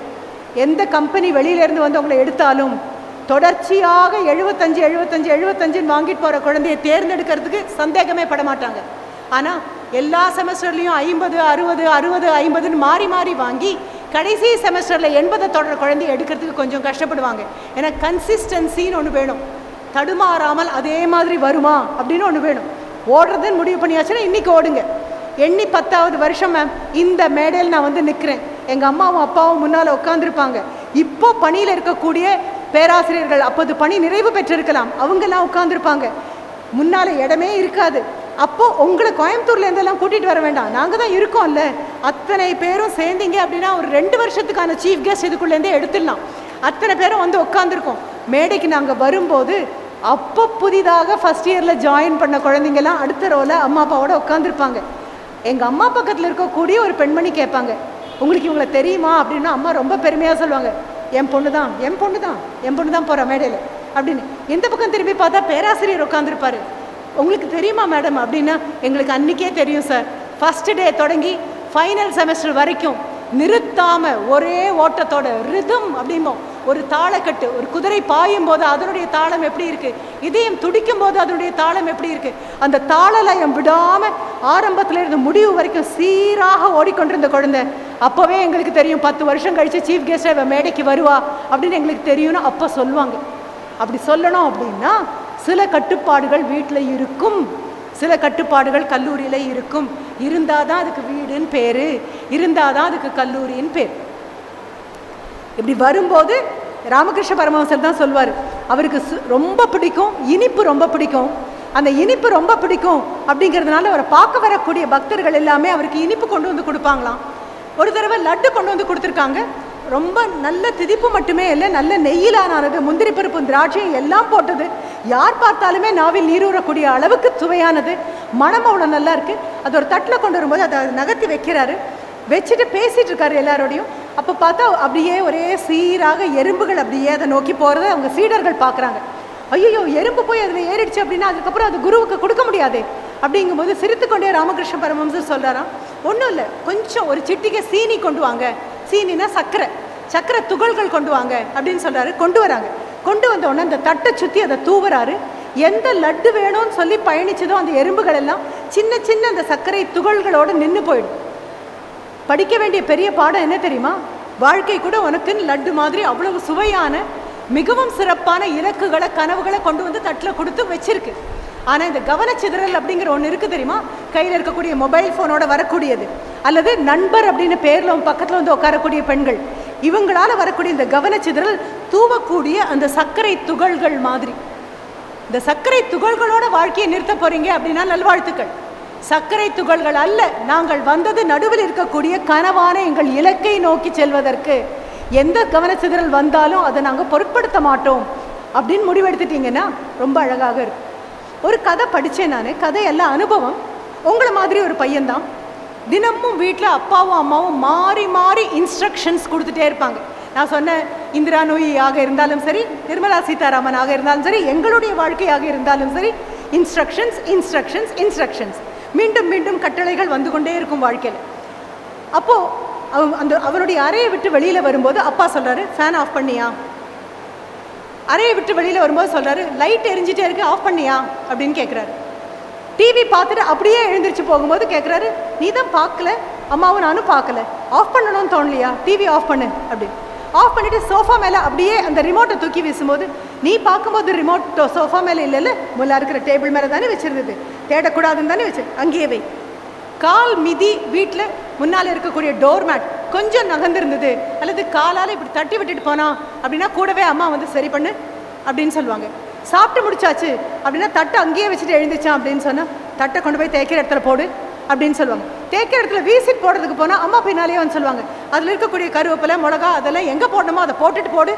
எந்த கம்பெனி வெளியிலேருந்து வந்து உங்களை எடுத்தாலும் தொடர்ச்சியாக 75 வாங்கிட்டு போகிற குழந்தையை தேர்ந்தெடுக்கிறதுக்கு சந்தேகமே பட மாட்டாங்க. ஆனால் எல்லா செமஸ்டர்லேயும் 50 60 60 50ன்னு மாறி மாறி வாங்கி கடைசி செமஸ்டரில் 80 தொடர குழந்தைய எடுக்கிறதுக்கு கொஞ்சம் கஷ்டப்படுவாங்க. ஏன்னா கன்சிஸ்டன்சின்னு ஒன்று வேணும், தடுமாறாமல் அதே மாதிரி வருமா அப்படின்னு ஒன்று வேணும். ஓடுறதுன்னு முடிவு பண்ணியாச்சுன்னா இன்றைக்கி ஓடுங்க. எண்ணி 10வது வருஷம் மேம் இந்த மேடையில் நான் வந்து நிற்கிறேன், எங்கள் அம்மாவும் அப்பாவும் முன்னால் உட்காந்துருப்பாங்க. இப்போ பணியில் இருக்கக்கூடிய பேராசிரியர்கள் அப்போது பணி நிறைவு பெற்றிருக்கலாம், அவங்கெல்லாம் உட்காந்துருப்பாங்க. முன்னால் இடமே இருக்காது. அப்போது உங்களை கோயம்புத்தூர்லேருந்தெல்லாம் கூட்டிகிட்டு வர வேண்டாம், நாங்கள் தான் இருக்கோம்ல, அத்தனை பேரும் சேர்ந்தீங்க அப்படின்னா ஒரு 2 வருஷத்துக்கான சீஃப் கெஸ்ட் இதுக்குள்ளேருந்தே எடுத்துடலாம். அத்தனை பேரும் வந்து உட்காந்துருக்கோம். மேடைக்கு நாங்கள் வரும்போது அப்போ புதிதாக ஃபஸ்ட் இயரில் ஜாயின் பண்ண குழந்தைங்கள்லாம் அடுத்த ரோவில் அம்மா அப்பாவோட உட்காந்துருப்பாங்க. எங்கள் அம்மா பக்கத்தில் இருக்கக்கூடிய ஒரு பெண்மணி கேட்பாங்க, உங்களுக்கு இவங்களை தெரியுமா அப்படின்னா அம்மா ரொம்ப பெருமையாக சொல்லுவாங்க, என் பொண்ணு தான் போகிற மேடையில் அப்படின்னு. எந்த பக்கம் திரும்பி பார்த்தா பேராசிரியர் உட்காந்துருப்பார். உங்களுக்கு தெரியுமா மேடம் அப்படின்னா எங்களுக்கு அன்றைக்கே தெரியும் சார், ஃபஸ்ட்டு டே தொடங்கி ஃபைனல் செமஸ்டர் வரைக்கும் நிறுத்தாமல் ஒரே ஓட்டத்தோட ரிதம் அப்படிம்போம். ஒரு தாளக்கட்டு, ஒரு குதிரை பாயும் போது அதனுடைய தாளம் எப்படி இருக்குது, இதயம் துடிக்கும் போது அதனுடைய தாளம் எப்படி இருக்குது, அந்த தாளலயம் விடாமல் ஆரம்பத்தில் இருந்து முடிவு வரைக்கும் சீராக ஓடிக்கொண்டிருந்த குழந்தை. அப்போவே எங்களுக்கு தெரியும் 10 வருஷம் கழித்து சீஃப் கெஸ்ட்டாக இவன் மேடைக்கு வருவா அப்படின்னு எங்களுக்கு தெரியும்னு அப்போ சொல்லுவாங்க. அப்படி சொல்லணும் அப்படின்னா சில கட்டுப்பாடுகள் வீட்டில் இருக்கும், சில கட்டுப்பாடுகள் கல்லூரியில் இருக்கும். இருந்தால் தான் அதுக்கு வீடுன்னு பேர், இருந்தால் தான் அதுக்கு கல்லூரின்னு பேர். இப்படி வரும்போது ராமகிருஷ்ண பரமஹம்சர் தான் சொல்வார், அவருக்கு ரொம்ப பிடிக்கும் இனிப்பு, ரொம்ப பிடிக்கும். அந்த இனிப்பு ரொம்ப பிடிக்கும் அப்படிங்கிறதுனால அவரை பார்க்க வரக்கூடிய பக்தர்கள் எல்லாமே அவருக்கு இனிப்பு கொண்டு வந்து கொடுப்பாங்களாம். ஒரு தடவை லட்டு கொண்டு வந்து கொடுத்துருக்காங்க. ரொம்ப நல்ல திதிப்பு மட்டுமே இல்லை, நல்ல நெய்யிலானது, முந்திரி பருப்பு திராட்சையும் எல்லாம் போட்டது. யார் பார்த்தாலுமே நாவில் நீரூறக்கூடிய அளவுக்கு சுவையானது, மனம் அவ்வளோ நல்லா இருக்குது. அது ஒரு தட்டில் கொண்டு வரும்போது அதை நகர்த்தி வைக்கிறாரு, வச்சுட்டு பேசிகிட்டு இருக்காரு எல்லாரோடையும். அப்போ பார்த்தா அப்படியே ஒரே சீராக எறும்புகள் அப்படியே அதை நோக்கி போகிறத அவங்க சீடர்கள் பார்க்குறாங்க. ஐயோ எறும்பு போய் அதில் ஏறிடுச்சு அப்படின்னா அதுக்கப்புறம் அது குருவுக்கு கொடுக்க முடியாது அப்படிங்கும்போது சிரித்துக்கொண்டே ராமகிருஷ்ண பரமஹம்சர் சொல்கிறாராம், ஒன்றும் இல்லை, கொஞ்சம் ஒரு சிட்டிகை சீனி கொண்டு வாங்க, சீனினா சக்கரை துகள்கள் கொண்டு வாங்க அப்படின்னு சொல்கிறாரு. கொண்டு வராங்க. கொண்டு வந்த உடனே அந்த தட்டை சுற்றி அதை தூவுறாரு. எந்த லட்டு வேணும்னு சொல்லி பயணிச்சதோ அந்த எறும்புகள் எல்லாம் சின்ன சின்ன அந்த சர்க்கரை துகள்களோடு நின்று போயிடும். படிக்க வேண்டிய பெரிய பாடம் என்ன தெரியுமா? வாழ்க்கை கூட உனக்குன்னு லட்டு மாதிரி அவ்வளவு சுவையான மிகவும் சிறப்பான இலக்குகளை கனவுகளை கொண்டு வந்து தட்டில் கொடுத்து வச்சிருக்கு. ஆனால் இந்த கவனச்சிதறல் அப்படிங்கிற ஒன்று இருக்குது தெரியுமா? கையில் இருக்கக்கூடிய மொபைல் ஃபோனோட வரக்கூடியது, அல்லது நண்பர் அப்படின்னு பேரில் பக்கத்தில் வந்து உட்காரக்கூடிய பெண்கள், இவங்களால் வரக்கூடிய இந்த கவனச்சிதறல் தூவக்கூடிய அந்த சர்க்கரை துகள்கள் மாதிரி. இந்த சர்க்கரை துகள்களோட வாழ்க்கையை நிறுத்த போறீங்க அப்படின்னா நல்வாழ்த்துக்கள். சர்க்கரை துகள்கள் அல்ல, நாங்கள் வந்தது நடுவில் இருக்கக்கூடிய கனவான எங்கள் இலக்கை நோக்கி செல்வதற்கு. எந்த கவனச்சிதறல் வந்தாலும் அதை நாங்கள் பொருட்படுத்த மாட்டோம் அப்படின்னு முடிவெடுத்துட்டீங்கன்னா ரொம்ப அழகாக இருக்கும். ஒரு கதை படித்தேன் நான். கதையெல்லாம் அனுபவம். உங்களை மாதிரி ஒரு பையன்தான். தினமும் வீட்டில் அப்பாவும் அம்மாவும் மாறி மாறி இன்ஸ்ட்ரக்ஷன்ஸ் கொடுத்துட்டே இருப்பாங்க. நான் சொன்னேன், இந்திரா நூயியாக இருந்தாலும் சரி, நிர்மலா சீதாராமனாக இருந்தாலும் சரி, எங்களுடைய வாழ்க்கையாக இருந்தாலும் சரி, இன்ஸ்ட்ரக்ஷன்ஸ் இன்ஸ்ட்ரக்ஷன்ஸ் இன்ஸ்ட்ரக்ஷன்ஸ், மீண்டும் மீண்டும் கட்டளைகள் வந்து கொண்டே இருக்கும் வாழ்க்கையில். அப்போது அவனுடைய அறையை விட்டு வெளியில் வரும்போது அப்பா சொல்கிறாரு, ஃபேன் ஆஃப் பண்ணியா? அறையை விட்டு வெளியில் வரும்போது சொல்கிறாரு, லைட் எரிஞ்சிட்டே இருக்கு, ஆஃப் பண்ணியா அப்படின்னு கேட்குறாரு. டிவி பார்த்துட்டு அப்படியே எழுந்திரிச்சு போகும்போது கேட்குறாரு, நீ தான் பார்க்கல, அம்மாவும் நானும் பார்க்கல, ஆஃப் பண்ணணும்னு தோணலையா? டிவி ஆஃப் பண்ணு அப்படின்னு. ஆஃப் பண்ணிவிட்டு சோஃபா மேலே அப்படியே அந்த ரிமோட்டை தூக்கி வீசும்போது, நீ பார்க்கும்போது ரிமோட் சோஃபா மேலே இல்லைல்ல, முல்ல இருக்கிற டேபிள் மேலே தானே வச்சுருந்தது, தேடக்கூடாதுன்னு தானே வச்சு, அங்கேயே வை. கால் மிதி வீட்டில் முன்னால் இருக்கக்கூடிய டோர்மேட் கொஞ்சம் நகர்ந்துருந்தது, அல்லது காலால் இப்படி தட்டி விட்டுட்டு போனா அப்படின்னா கூடவே அம்மா வந்து சரி பண்ணு அப்படின்னு சொல்லுவாங்க. சாப்பிட்டு முடிச்சாச்சு அப்படின்னா தட்டை அங்கேயே வச்சுட்டு எழுந்துச்சான் அப்படின்னு சொன்னால், தட்டை கொண்டு போய் தேய்க்கிற இடத்துல போடு அப்படின்னு சொல்லுவாங்க. தேய்க்கிற இடத்துல வீசிட்டு போடுறதுக்கு போனால் அம்மா பின்னாலேயே வந்து சொல்லுவாங்க, அதில் இருக்கக்கூடிய கருவேப்பிலை மிளகா அதெல்லாம் எங்கே போடணுமோ அதை போட்டுட்டு போடு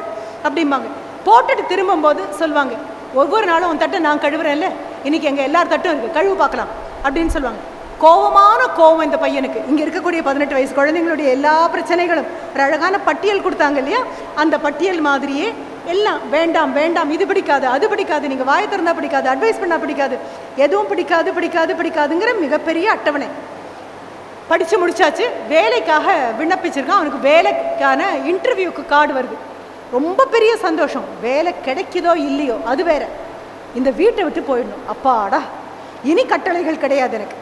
அப்படிம்பாங்க. போட்டுட்டு திரும்பும்போது சொல்லுவாங்க, ஒவ்வொரு நாளும் உன் தட்டை நான் கழுவுறேன்ல, இன்னைக்கு எங்கள் எல்லார் தட்டும் இருக்குது, கழுவு பார்க்கலாம் அப்படின்னு சொல்லுவாங்க. கோபமான கோபம் இந்த பையனுக்கு. இங்கே இருக்கக்கூடிய 18 வயசு குழந்தைங்களுடைய எல்லா பிரச்சனைகளும் ஒரு அழகான பட்டியல் கொடுத்தாங்க இல்லையா? அந்த பட்டியல் மாதிரியே எல்லாம் வேண்டாம் வேண்டாம், இது பிடிக்காது, அது பிடிக்காது, நீங்கள் வாயை திறந்தா பிடிக்காது, அட்வைஸ் பண்ணால் பிடிக்காது, எதுவும் பிடிக்காது பிடிக்காது பிடிக்காதுங்கிற மிகப்பெரிய அட்டவணை. படித்து முடிச்சாச்சு, வேலைக்காக விண்ணப்பிச்சிருக்கான். அவனுக்கு வேலைக்கான இன்டர்வியூக்கு கார்டு வருது. ரொம்ப பெரிய சந்தோஷம். வேலை கிடைக்குதோ இல்லையோ அது வேற, இந்த வீட்டை விட்டு போயிடணும். அப்பாடா, இனி கட்டளைகள் கிடையாது எனக்கு,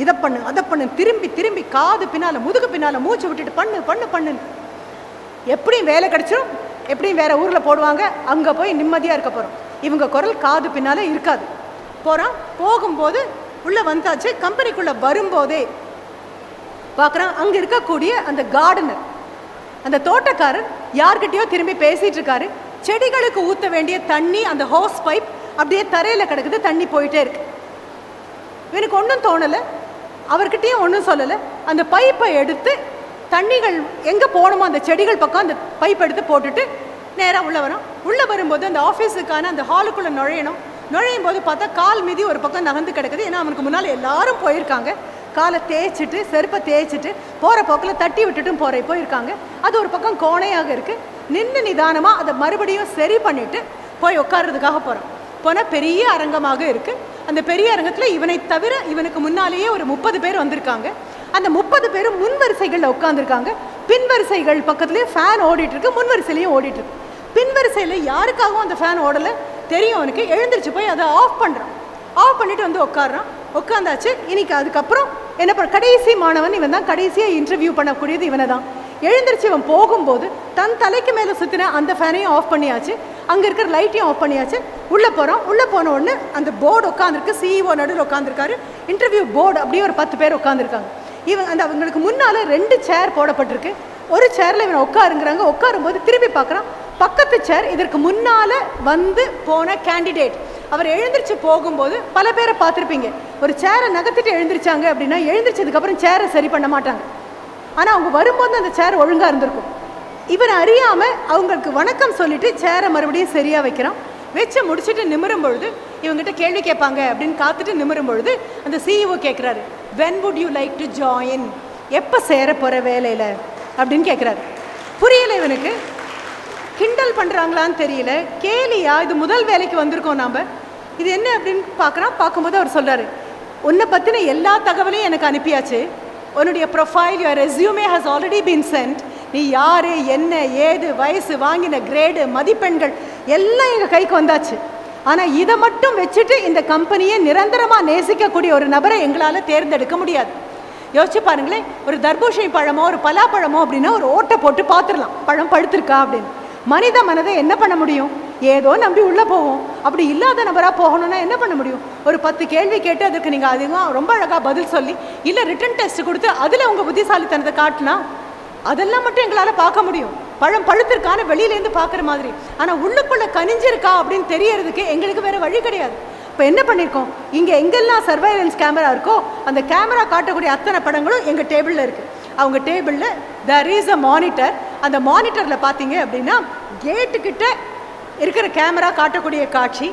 இதை பண்ணு அதை பண்ணு, திரும்பி திரும்பி காது பின்னால் முதுகு பின்னால் மூச்சு விட்டுட்டு பண்ணு பண்ணு பண்ணுன்னு. எப்படியும் வேலை கிடைச்சிடும், எப்படியும் வேறு ஊரில் போடுவாங்க, அங்கே போய் நிம்மதியாக இருக்க போகிறோம். இவங்க குரல் காது பின்னால் இருக்காது. போகிறான். போகும்போது உள்ளே வந்தாச்சு. கம்பெனிக்குள்ளே வரும்போதே பார்க்குறான், அங்கே இருக்கக்கூடிய அந்த கார்டனர், அந்த தோட்டக்காரர் யார்கிட்டையோ திரும்பி பேசிகிட்டு இருக்காரு. செடிகளுக்கு ஊற்ற வேண்டிய தண்ணி அந்த ஹோஸ் பைப் அப்படியே தரையில் கிடக்குது, தண்ணி போயிட்டே இருக்கு. எனக்கு ஒன்றும் தோணலை, அவர்கிட்டையும் ஒன்றும் சொல்லலை. அந்த பைப்பை எடுத்து தண்ணிகள் எங்கே போகணுமோ அந்த செடிகள் பக்கம் அந்த பைப் எடுத்து போட்டுட்டு நேராக உள்ளே வரோம். உள்ளே வரும்போது அந்த ஆஃபீஸுக்கான அந்த ஹாலுக்குள்ளே நுழையும் போது பார்த்தா கால் மீதி ஒரு பக்கம் நகர்ந்து கிடக்குது. ஏன்னா அவனுக்கு முன்னால் எல்லாரும் போயிருக்காங்க. காலை தேய்ச்சிட்டு செருப்பை தேய்ச்சிட்டு போகிற போக்கில் தட்டி விட்டுட்டும் போயிருக்காங்க. அது ஒரு பக்கம் கோணையாக இருக்குது. நின்று நிதானமாக அதை மறுபடியும் சரி பண்ணிவிட்டு போய் உட்கார்றதுக்காக போனால் பெரிய அரங்கமாக இருக்குது. அந்த பெரிய அரங்கத்தில் இவனை தவிர இவனுக்கு முன்னாலேயே ஒரு 30 பேர் வந்திருக்காங்க. அந்த 30 பேரும் முன் வரிசைகளில் உட்காந்துருக்காங்க. பின் வரிசைகள் பக்கத்துலேயே ஃபேன் ஓடிட்டுருக்கு, முன் வரிசையிலையும் ஓடிட்டுருக்கு. பின் வரிசையில் யாருக்காகவும் அந்த ஃபேன் ஓடலை தெரியும் அவனுக்கு. எழுந்திரிச்சு போய் அதை ஆஃப் பண்ணுறான். ஆஃப் பண்ணிவிட்டு வந்து உட்காடுறான். உட்காந்தாச்சு. இன்னைக்கு அதுக்கப்புறம் என்ன பண்ண, கடைசி மாணவன் இவன் தான். கடைசியாக இன்டர்வியூ பண்ணக்கூடியது இவனை தான். எழுந்திரிச்சு இவன் போகும்போது தன் தலைக்கு மேலே சுற்றின அந்த ஃபேனையும் ஆஃப் பண்ணியாச்சு, அங்கே இருக்கிற லைட்டையும் ஆஃப் பண்ணியாச்சு. உள்ளே போகிறான். உள்ளே போன உடனே அந்த போர்டு உட்காந்துருக்கு. சிஇஓ நடுவில் உட்காந்துருக்காரு. இன்டர்வியூ போர்டு அப்படியே ஒரு 10 பேர் உட்காந்துருக்காங்க. அவங்களுக்கு முன்னால் 2 சேர் போடப்பட்டிருக்கு. ஒரு சேரில் இவனை உட்காருங்கிறாங்க. உட்காரும்போது திரும்பி பார்க்குறான். பக்கத்து சேர் இதற்கு முன்னால் வந்து போன கேண்டிடேட். அவர் எழுந்திரிச்சு போகும்போது பல பேரை பார்த்துருப்பீங்க. ஒரு சேரை நகர்த்திட்டு எழுந்திரிச்சாங்க அப்படின்னா எழுந்திரிச்சதுக்கப்புறம் சேரை சரி பண்ண மாட்டாங்க. ஆனால் அவங்க வரும்போது அந்த சேர் ஒழுங்காக இருந்திருக்கும். இவன் அறியாமல் அவங்களுக்கு வணக்கம் சொல்லிவிட்டு சேரை மறுபடியும் சரியாக வைக்கிறான். வச்சு முடிச்சுட்டு நிமிரும் பொழுது இவங்ககிட்ட கேள்வி கேட்பாங்க அப்படின்னு காத்துட்டு நிமிரும் பொழுது அந்த சிஇஓ கேட்குறாரு, when would you like to join? எப்போ சேர போகிற வேலையில் அப்படின்னு கேட்குறாரு. புரியலை இவனுக்கு. கிண்டல் பண்ணுறாங்களான்னு தெரியல, கேலியா, இது முதல் வேலைக்கு வந்திருக்கோம் நாம், இது என்ன அப்படின்னு பார்க்குறான். பார்க்கும்போது அவர் சொல்கிறாரு, உன்னை பற்றின எல்லா தகவலையும் எனக்கு அனுப்பியாச்சு. உன்னுடைய profile, your resume has already been send. நீ யார், என்ன, ஏது, வயசு, வாங்கின கிரேடு, மதிப்பெண்கள் எல்லாம் எங்கள் கைக்கு வந்தாச்சு. ஆனால் இதை மட்டும் வச்சுட்டு இந்த கம்பெனியை நிரந்தரமாக நேசிக்கக்கூடிய ஒரு நபரை எங்களால் தேர்ந்தெடுக்க முடியாது. யோசிச்சு பாருங்களேன், ஒரு தர்பூசணி பழமோ ஒரு பலாப்பழமோ அப்படின்னா ஒரு ஓட்டை போட்டு பார்த்துடலாம் பழம் பழுத்திருக்கா அப்படின்னு. மனித மனதை என்ன பண்ண முடியும்? ஏதோ நம்பி உள்ளே போவோம். அப்படி இல்லாத நபராக போகணும்னா என்ன பண்ண முடியும்? ஒரு 10 கேள்வி கேட்டு அதுக்கு நீங்கள் அதிகம் ரொம்ப அழகாக பதில் சொல்லி இல்லை ரிட்டன் டெஸ்ட் கொடுத்து அதில் உங்கள் புத்திசாலித்தனத்தை காட்டினா அதெல்லாம் மட்டும் எங்களால் பார்க்க முடியும். பழம் பழுத்திருக்கான்னு வெளியிலேருந்து பார்க்குற மாதிரி. ஆனால் உள்ளுக்குள்ளே கனிஞ்சிருக்கா அப்படின்னு தெரியறதுக்கு எங்களுக்கு வேறு வழி கிடையாது. இப்போ என்ன பண்ணியிருக்கோம், இங்கே எங்கெல்லாம் சர்வைலன்ஸ் கேமரா இருக்கோ அந்த கேமரா காட்டக்கூடிய அத்தனை படங்களும் எங்கள் டேபிளில் இருக்குது. அவங்க டேபிளில் there is a மானிட்டர். அந்த மானிட்டரில் பார்த்தீங்க அப்படின்னா கேட்டுக்கிட்ட இருக்கிற கேமரா காட்டக்கூடிய காட்சி,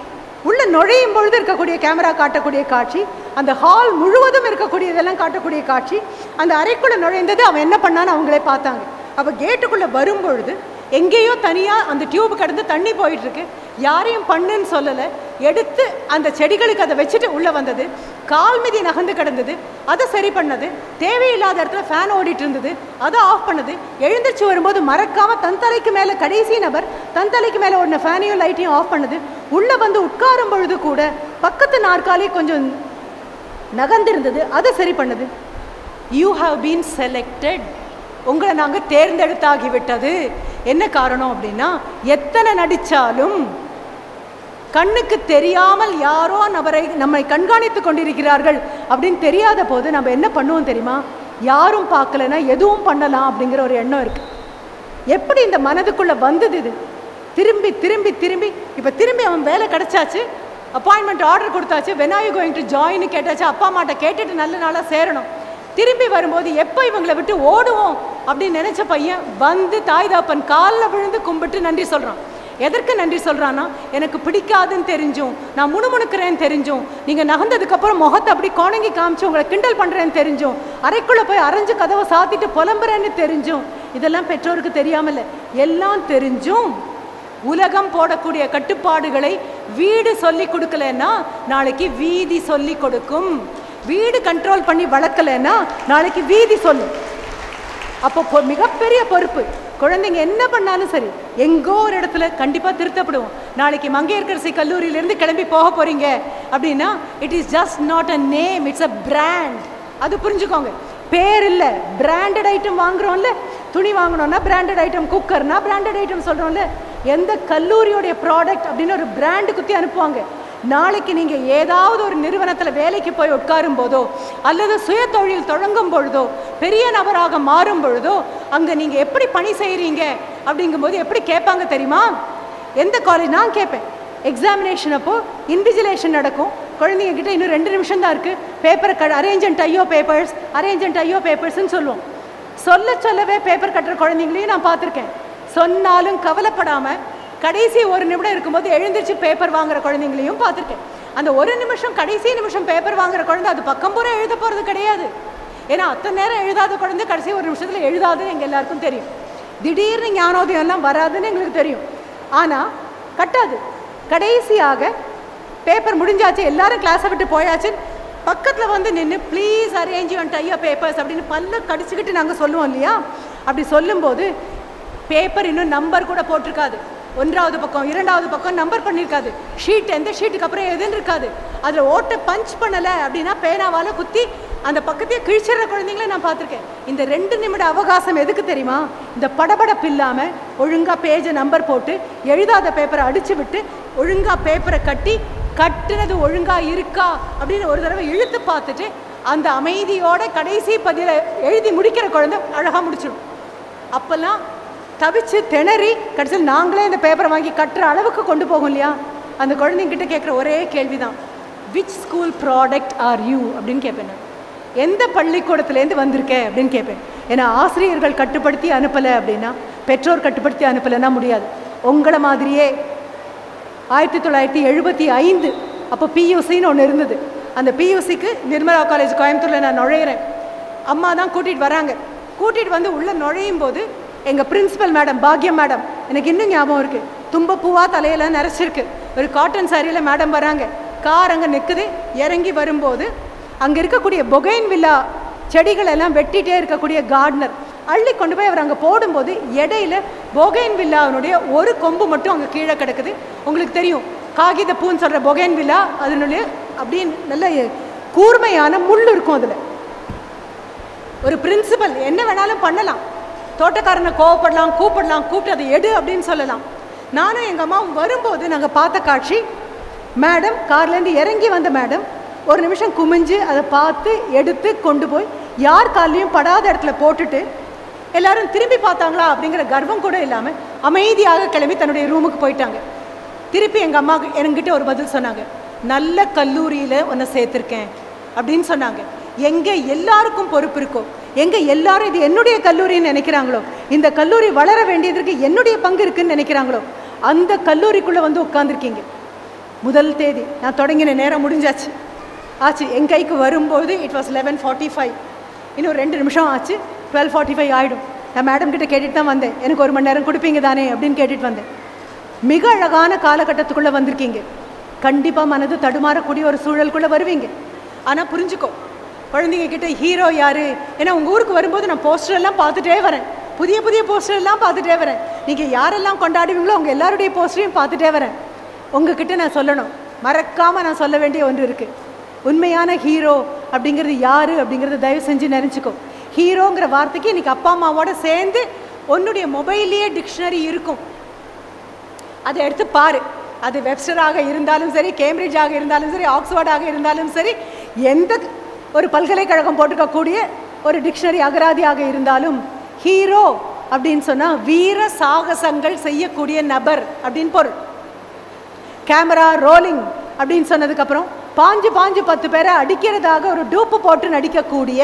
உள்ள நுழையும் பொழுது இருக்கக்கூடிய கேமரா காட்டக்கூடிய காட்சி, அந்த ஹால் முழுவதும் இருக்கக்கூடிய இதெல்லாம் காட்டக்கூடிய காட்சி, அந்த அறைக்குள்ளே நுழைந்தது அவன் என்ன பண்ணான்னு அவங்களே பார்த்தாங்க. அப்போ கேட்டுக்குள்ளே வரும்பொழுது எங்கேயோ தனியாக அந்த டியூப் கடந்து தண்ணி போயிட்டுருக்கு, யாரையும் பண்ணுன்னு சொல்லலை, எடுத்து அந்த செடிகளுக்கு அதை வச்சுட்டு உள்ளே வந்தது, கால் மிதி நகர்ந்து கிடந்தது, அதை சரி பண்ணது, தேவையில்லாத இடத்துல ஃபேன் ஓடிட்டு இருந்தது அதை ஆஃப் பண்ணது, எழுந்திரிச்சு வரும்போது மறக்காமல் தன் தலைக்கு மேலே கடைசி நபர் தன் தலைக்கு மேலே ஒன்று ஃபேனையும் லைட்டையும் ஆஃப் பண்ணுது, உள்ளே வந்து உட்காரும் பொழுது கூட பக்கத்து நாற்காலி கொஞ்சம் நகர்ந்திருந்தது அதை சரி பண்ணுது. You have been selected. உங்களை நாங்கள் தேர்ந்தெடுத்தாகிவிட்டது. என்ன காரணம் அப்படின்னா, எத்தனை நடித்தாலும் கண்ணுக்கு தெரியாமல் யாரோ நம்மை கண்காணித்து கொண்டிருக்கிறார்கள் அப்படின்னு தெரியாத போது நம்ம என்ன பண்ணுவோம் தெரியுமா? யாரும் பார்க்கலன்னா எதுவும் பண்ணலாம் அப்படிங்கிற ஒரு எண்ணம் இருக்கு. எப்படி இந்த மனதுக்குள்ளே வந்தது இது? திரும்பி திரும்பி திரும்பி இப்போ திரும்பி அவன் வேலை கிடைச்சாச்சு, அப்பாயின்மெண்ட் ஆர்டர் கொடுத்தாச்சு, when are you going to join கேட்டாச்சு, அப்பா அம்மாட்ட கேட்டுட்டு நல்ல நாளாக சேரணும். திரும்பி வரும்போது எப்போ இவங்களை விட்டு ஓடுவோம் அப்படின்னு நினச்ச பையன் வந்து தாய் தாப்பன் காலில் விழுந்து கும்பிட்டு நன்றி சொல்கிறான். எதற்கு நன்றி சொல்கிறான்னா, எனக்கு பிடிக்காதுன்னு தெரிஞ்சும், நான் முணுமுணுக்கிறேன்னு தெரிஞ்சும், நீங்கள் நகர்ந்ததுக்கப்புறம் முகத்தை அப்படி கோணங்கி காமிச்சு உங்களை கிண்டல் பண்ணுறேன்னு தெரிஞ்சும், அறைக்குள்ளே போய் அரைஞ்சு கதவை சாத்திட்டு புலம்புறேன்னு தெரிஞ்சும், இதெல்லாம் பெற்றோருக்கு தெரியாமல் எல்லாம் தெரிஞ்சும் உலகம் போடக்கூடிய கட்டுப்பாடுகளை வீடு சொல்லி கொடுக்கலன்னா நாளைக்கு வீதி சொல்லி கொடுக்கும். வீடு கண்ட்ரோல் பண்ணி வளர்க்கலைன்னா நாளைக்கு வீதி சொல்லும். அப்போ மிகப்பெரிய பொறுப்பு. குழந்தைங்க என்ன பண்ணாலும் சரி எங்கோ ஒரு இடத்துல கண்டிப்பாக திருத்தப்படுவோம். நாளைக்கு மங்கையர்கரசி கல்லூரியிலேருந்து கிளம்பி போக போகிறீங்க அப்படின்னா it is just not a name, it's a brand. அது புரிஞ்சுக்கோங்க. பேர் இல்லை, பிராண்டட் ஐட்டம் வாங்குகிறோம்ல, துணி வாங்கணும்னா பிராண்டட் ஐட்டம், குக்கர்னா பிராண்டட் ஐட்டம் சொல்கிறோம்ல, எந்த கல்லூரியோடைய ப்ராடக்ட் அப்படின்னு ஒரு பிராண்டு குத்தி அனுப்புவாங்க. நாளைக்கு நீங்கள் ஏதாவது ஒரு நிறுவனத்தில் வேலைக்கு போய் உட்காரும் போதோ அல்லது சுய தொழில் தொடங்கும் பொழுதோ பெரிய நபராக மாறும் பொழுதோ அங்கே நீங்கள் எப்படி பணி செய்கிறீங்க அப்படிங்கும்போது எப்படி கேட்பாங்க தெரியுமா? எந்த காலேஜ் நான் கேட்பேன். எக்ஸாமினேஷன் அப்போது இன்விஜிலேஷன் நடக்கும். குழந்தைங்க கிட்ட இன்னும் 2 நிமிஷம் தான் இருக்குது, பேப்பரை arrange and tie your papers, arrange and tie your பேப்பர்ஸ்ன்னு சொல்லுவோம். சொல்லவே பேப்பர் கட்டுற குழந்தைங்களையும் நான் பார்த்துருக்கேன். சொன்னாலும் கவலைப்படாமல் கடைசி 1 நிமிடம் இருக்கும்போது எழுந்திரிச்சு பேப்பர் வாங்குற குழந்தைங்களையும் பார்த்துருக்கேன். அந்த 1 நிமிஷம் கடைசி நிமிஷம் பேப்பர் வாங்குற குழந்தை அது பக்கம் பூரா எழுத போகிறது கிடையாது. ஏன்னா அத்தனை நேரம் எழுதாத குழந்தை கடைசி 1 நிமிஷத்தில் எழுதாதுன்னு எங்கள் எல்லாருக்கும் தெரியும். திடீர்னு ஞானோதயம்லாம் வராதுன்னு எங்களுக்கு தெரியும். ஆனால் கட்டாது. கடைசியாக பேப்பர் முடிஞ்சாச்சு, எல்லாரும் கிளாஸை விட்டு போயாச்சு, பக்கத்தில் வந்து நின்று ப்ளீஸ் அரேஞ்ச் யுவர் டையோ பேப்பர்ஸ் அப்படின்னு பல்ல கடிச்சுக்கிட்டு நாங்கள் சொல்லுவோம் இல்லையா? அப்படி சொல்லும்போது பேப்பர் இன்னும் நம்பர் கூட போட்டிருக்காது. 1வது பக்கம் 2வது பக்கம் நம்பர் பண்ணியிருக்காது. ஷீட் எந்த ஷீட்டுக்கு அப்புறம் எதுன்னு இருக்காது. அதில் ஓட்டை பஞ்ச் பண்ணலை அப்படின்னா பேனாவால் குத்தி அந்த பக்கத்தையே கிழிச்சிடுற குழந்தைங்கள நான் பார்த்துருக்கேன். இந்த 2 நிமிட அவகாசம் எதுக்கு தெரியுமா? இந்த படபடப்பு இல்லாமல் ஒழுங்காக பேஜை நம்பர் போட்டு எழுதாத பேப்பரை அடித்து விட்டு ஒழுங்காக பேப்பரை கட்டுனது ஒழுங்காக இருக்கா அப்படின்னு ஒரு தடவை இழுத்து பார்த்துட்டு அந்த அமைதியோட கடைசி பதிலை எழுதி முடிக்கிற குழந்தை அழகாக முடிச்சிடும். அப்போல்லாம் தவிச்சு திணறி கடைசியில் நாங்களே இந்த பேப்பரை வாங்கி கட்டுற அளவுக்கு கொண்டு போகும் இல்லையா? அந்த குழந்தைங்கிட்ட கேட்குற ஒரே கேள்வி தான், which school product are you அப்படின்னு கேட்பேன். நான் எந்த பள்ளிக்கூடத்துலேருந்து வந்திருக்கேன் அப்படின்னு கேட்பேன். ஏன்னா ஆசிரியர்கள் கட்டுப்படுத்தி அனுப்பலை அப்படின்னா, பெற்றோர் கட்டுப்படுத்தி அனுப்பலைன்னா முடியாது. உங்களை மாதிரியே 1975 அப்போ பியூசின்னு ஒன்று இருந்தது. அந்த பியூசிக்கு நிர்மலா காலேஜ் கோயம்புத்தூரில் நான் நுழையிறேன். அம்மா தான் கூட்டிகிட்டு வராங்க. கூட்டிகிட்டு வந்து உள்ளே நுழையும் போது எங்கள் பிரின்சிபல் மேடம் பாக்யம் மேடம், எனக்கு இன்னும் ஞாபகம் இருக்குது, தும்பப்பூவாக தலையெல்லாம் நிறச்சிருக்கு, ஒரு காட்டன் சாரியில் மேடம் வராங்க. கார் அங்கே நிற்குது. இறங்கி வரும்போது அங்கே இருக்கக்கூடிய பொகைன் வில்லா செடிகள் எல்லாம் வெட்டிகிட்டே இருக்கக்கூடிய கார்டனர் அள்ளி கொண்டு போய் அவர் அங்கே போடும்போது இடையில பொகைன் வில்லாவினுடைய ஒரு கொம்பு மட்டும் அங்கே கீழே கிடக்குது. உங்களுக்கு தெரியும், காகித பூன்னு சொல்கிற பொகேன் வில்லா அதனுடைய அப்படின்னு நல்ல கூர்மையான முள் இருக்கும். அதில் ஒரு பிரின்சிபல் என்ன வேணாலும் பண்ணலாம். தோட்டக்காரனை கோவப்படலாம், கூப்பிட்டு அதை எடு அப்படின்னு சொல்லலாம். நானும் எங்கள் அம்மாவும் வரும்போது நாங்கள் பார்த்த காட்சி, மேடம் கார்லேருந்து இறங்கி வந்த மேடம் ஒரு நிமிஷம் குமிஞ்சு அதை பார்த்து எடுத்து கொண்டு போய் யார் காலையும் படாத இடத்துல போட்டுட்டு எல்லாரும் திரும்பி பார்த்தாங்களா அப்படிங்கிற கர்வம் கூட இல்லாமல் அமைதியாக கிளம்பி தன்னுடைய ரூமுக்கு போயிட்டாங்க. திருப்பி எங்கள் அம்மா என்கிட்ட ஒரு பதில் சொன்னாங்க, நல்ல கல்லூரியில் உன்னை சேர்த்துருக்கேன் அப்படின்னு சொன்னாங்க. எங்கே எல்லாருக்கும் பொறுப்பு இருக்கோ, எங்கே எல்லாரும் இது என்னுடைய கல்லூரின்னு நினைக்கிறாங்களோ, இந்த கல்லூரி வளர வேண்டியதற்கு என்னுடைய பங்கு இருக்குன்னு நினைக்கிறாங்களோ, அந்த கல்லூரிக்குள்ளே வந்து உட்காந்துருக்கீங்க. முதல் தேதி நான் தொடங்கின நேரம் முடிஞ்சாச்சு ஆச்சு. என் கைக்கு வரும்போது இட் வாஸ் 11:45. இன்னும் 2 நிமிஷம் ஆச்சு, 12:45 ஆகிடும். நான் மேடம் கிட்ட கேட்டுட்டு தான் வந்தேன், எனக்கு 1 மணி நேரம் கொடுப்பீங்க தானே அப்படின்னு கேட்டுட்டு வந்தேன். மிக அழகான காலகட்டத்துக்குள்ளே வந்திருக்கீங்க. கண்டிப்பாக மனது தடுமாறக்கூடிய ஒரு சூழலுக்குள்ளே வருவீங்க. ஆனால் புரிஞ்சுக்கோ, குழந்தைங்க கிட்ட ஹீரோ யார், ஏன்னா உங்கள் ஊருக்கு வரும்போது நான் போஸ்டரெல்லாம் பார்த்துட்டே வரேன், புதிய புதிய போஸ்டரெல்லாம் பார்த்துட்டே வரேன். நீங்கள் யாரெல்லாம் கொண்டாடுவீங்களோ அவங்க எல்லாருடைய போஸ்டரையும் பார்த்துட்டே வரேன். உங்ககிட்ட நான் சொல்லணும், மறக்காமல் நான் சொல்ல வேண்டிய ஒன்று இருக்குது. உண்மையான ஹீரோ அப்படிங்கிறது யார் அப்படிங்கிறத தயவு செஞ்சு நினச்சிக்கோ. ஹீரோங்கிற வார்த்தைக்கு இன்றைக்கி அப்பா அம்மாவோட சேர்ந்து உன்னுடைய மொபைல்லையே டிக்ஷனரி இருக்கும். அதை எடுத்து பாரு. அது வெப்ஸ்டராக இருந்தாலும் சரி, கேம்பிரிட்ஜாக இருந்தாலும் சரி, ஆக்ஸ்ஃபோர்டாக இருந்தாலும் சரி, எந்த ஒரு பல்கலைக்கழகம் போட்டுக்கக்கூடிய ஒரு டிக்ஷனரி அகராதியாக இருந்தாலும் ஹீரோ அப்படின்னு சொன்னால் வீர சாகசங்கள் செய்யக்கூடிய நபர் அப்படின்னு பொருள். கேமரா ரோலிங் அப்படின்னு சொன்னதுக்கப்புறம் பாஞ்சு 10 பேரை அடிக்கிறதாக ஒரு டூப்பு போட்டு நடிக்கக்கூடிய,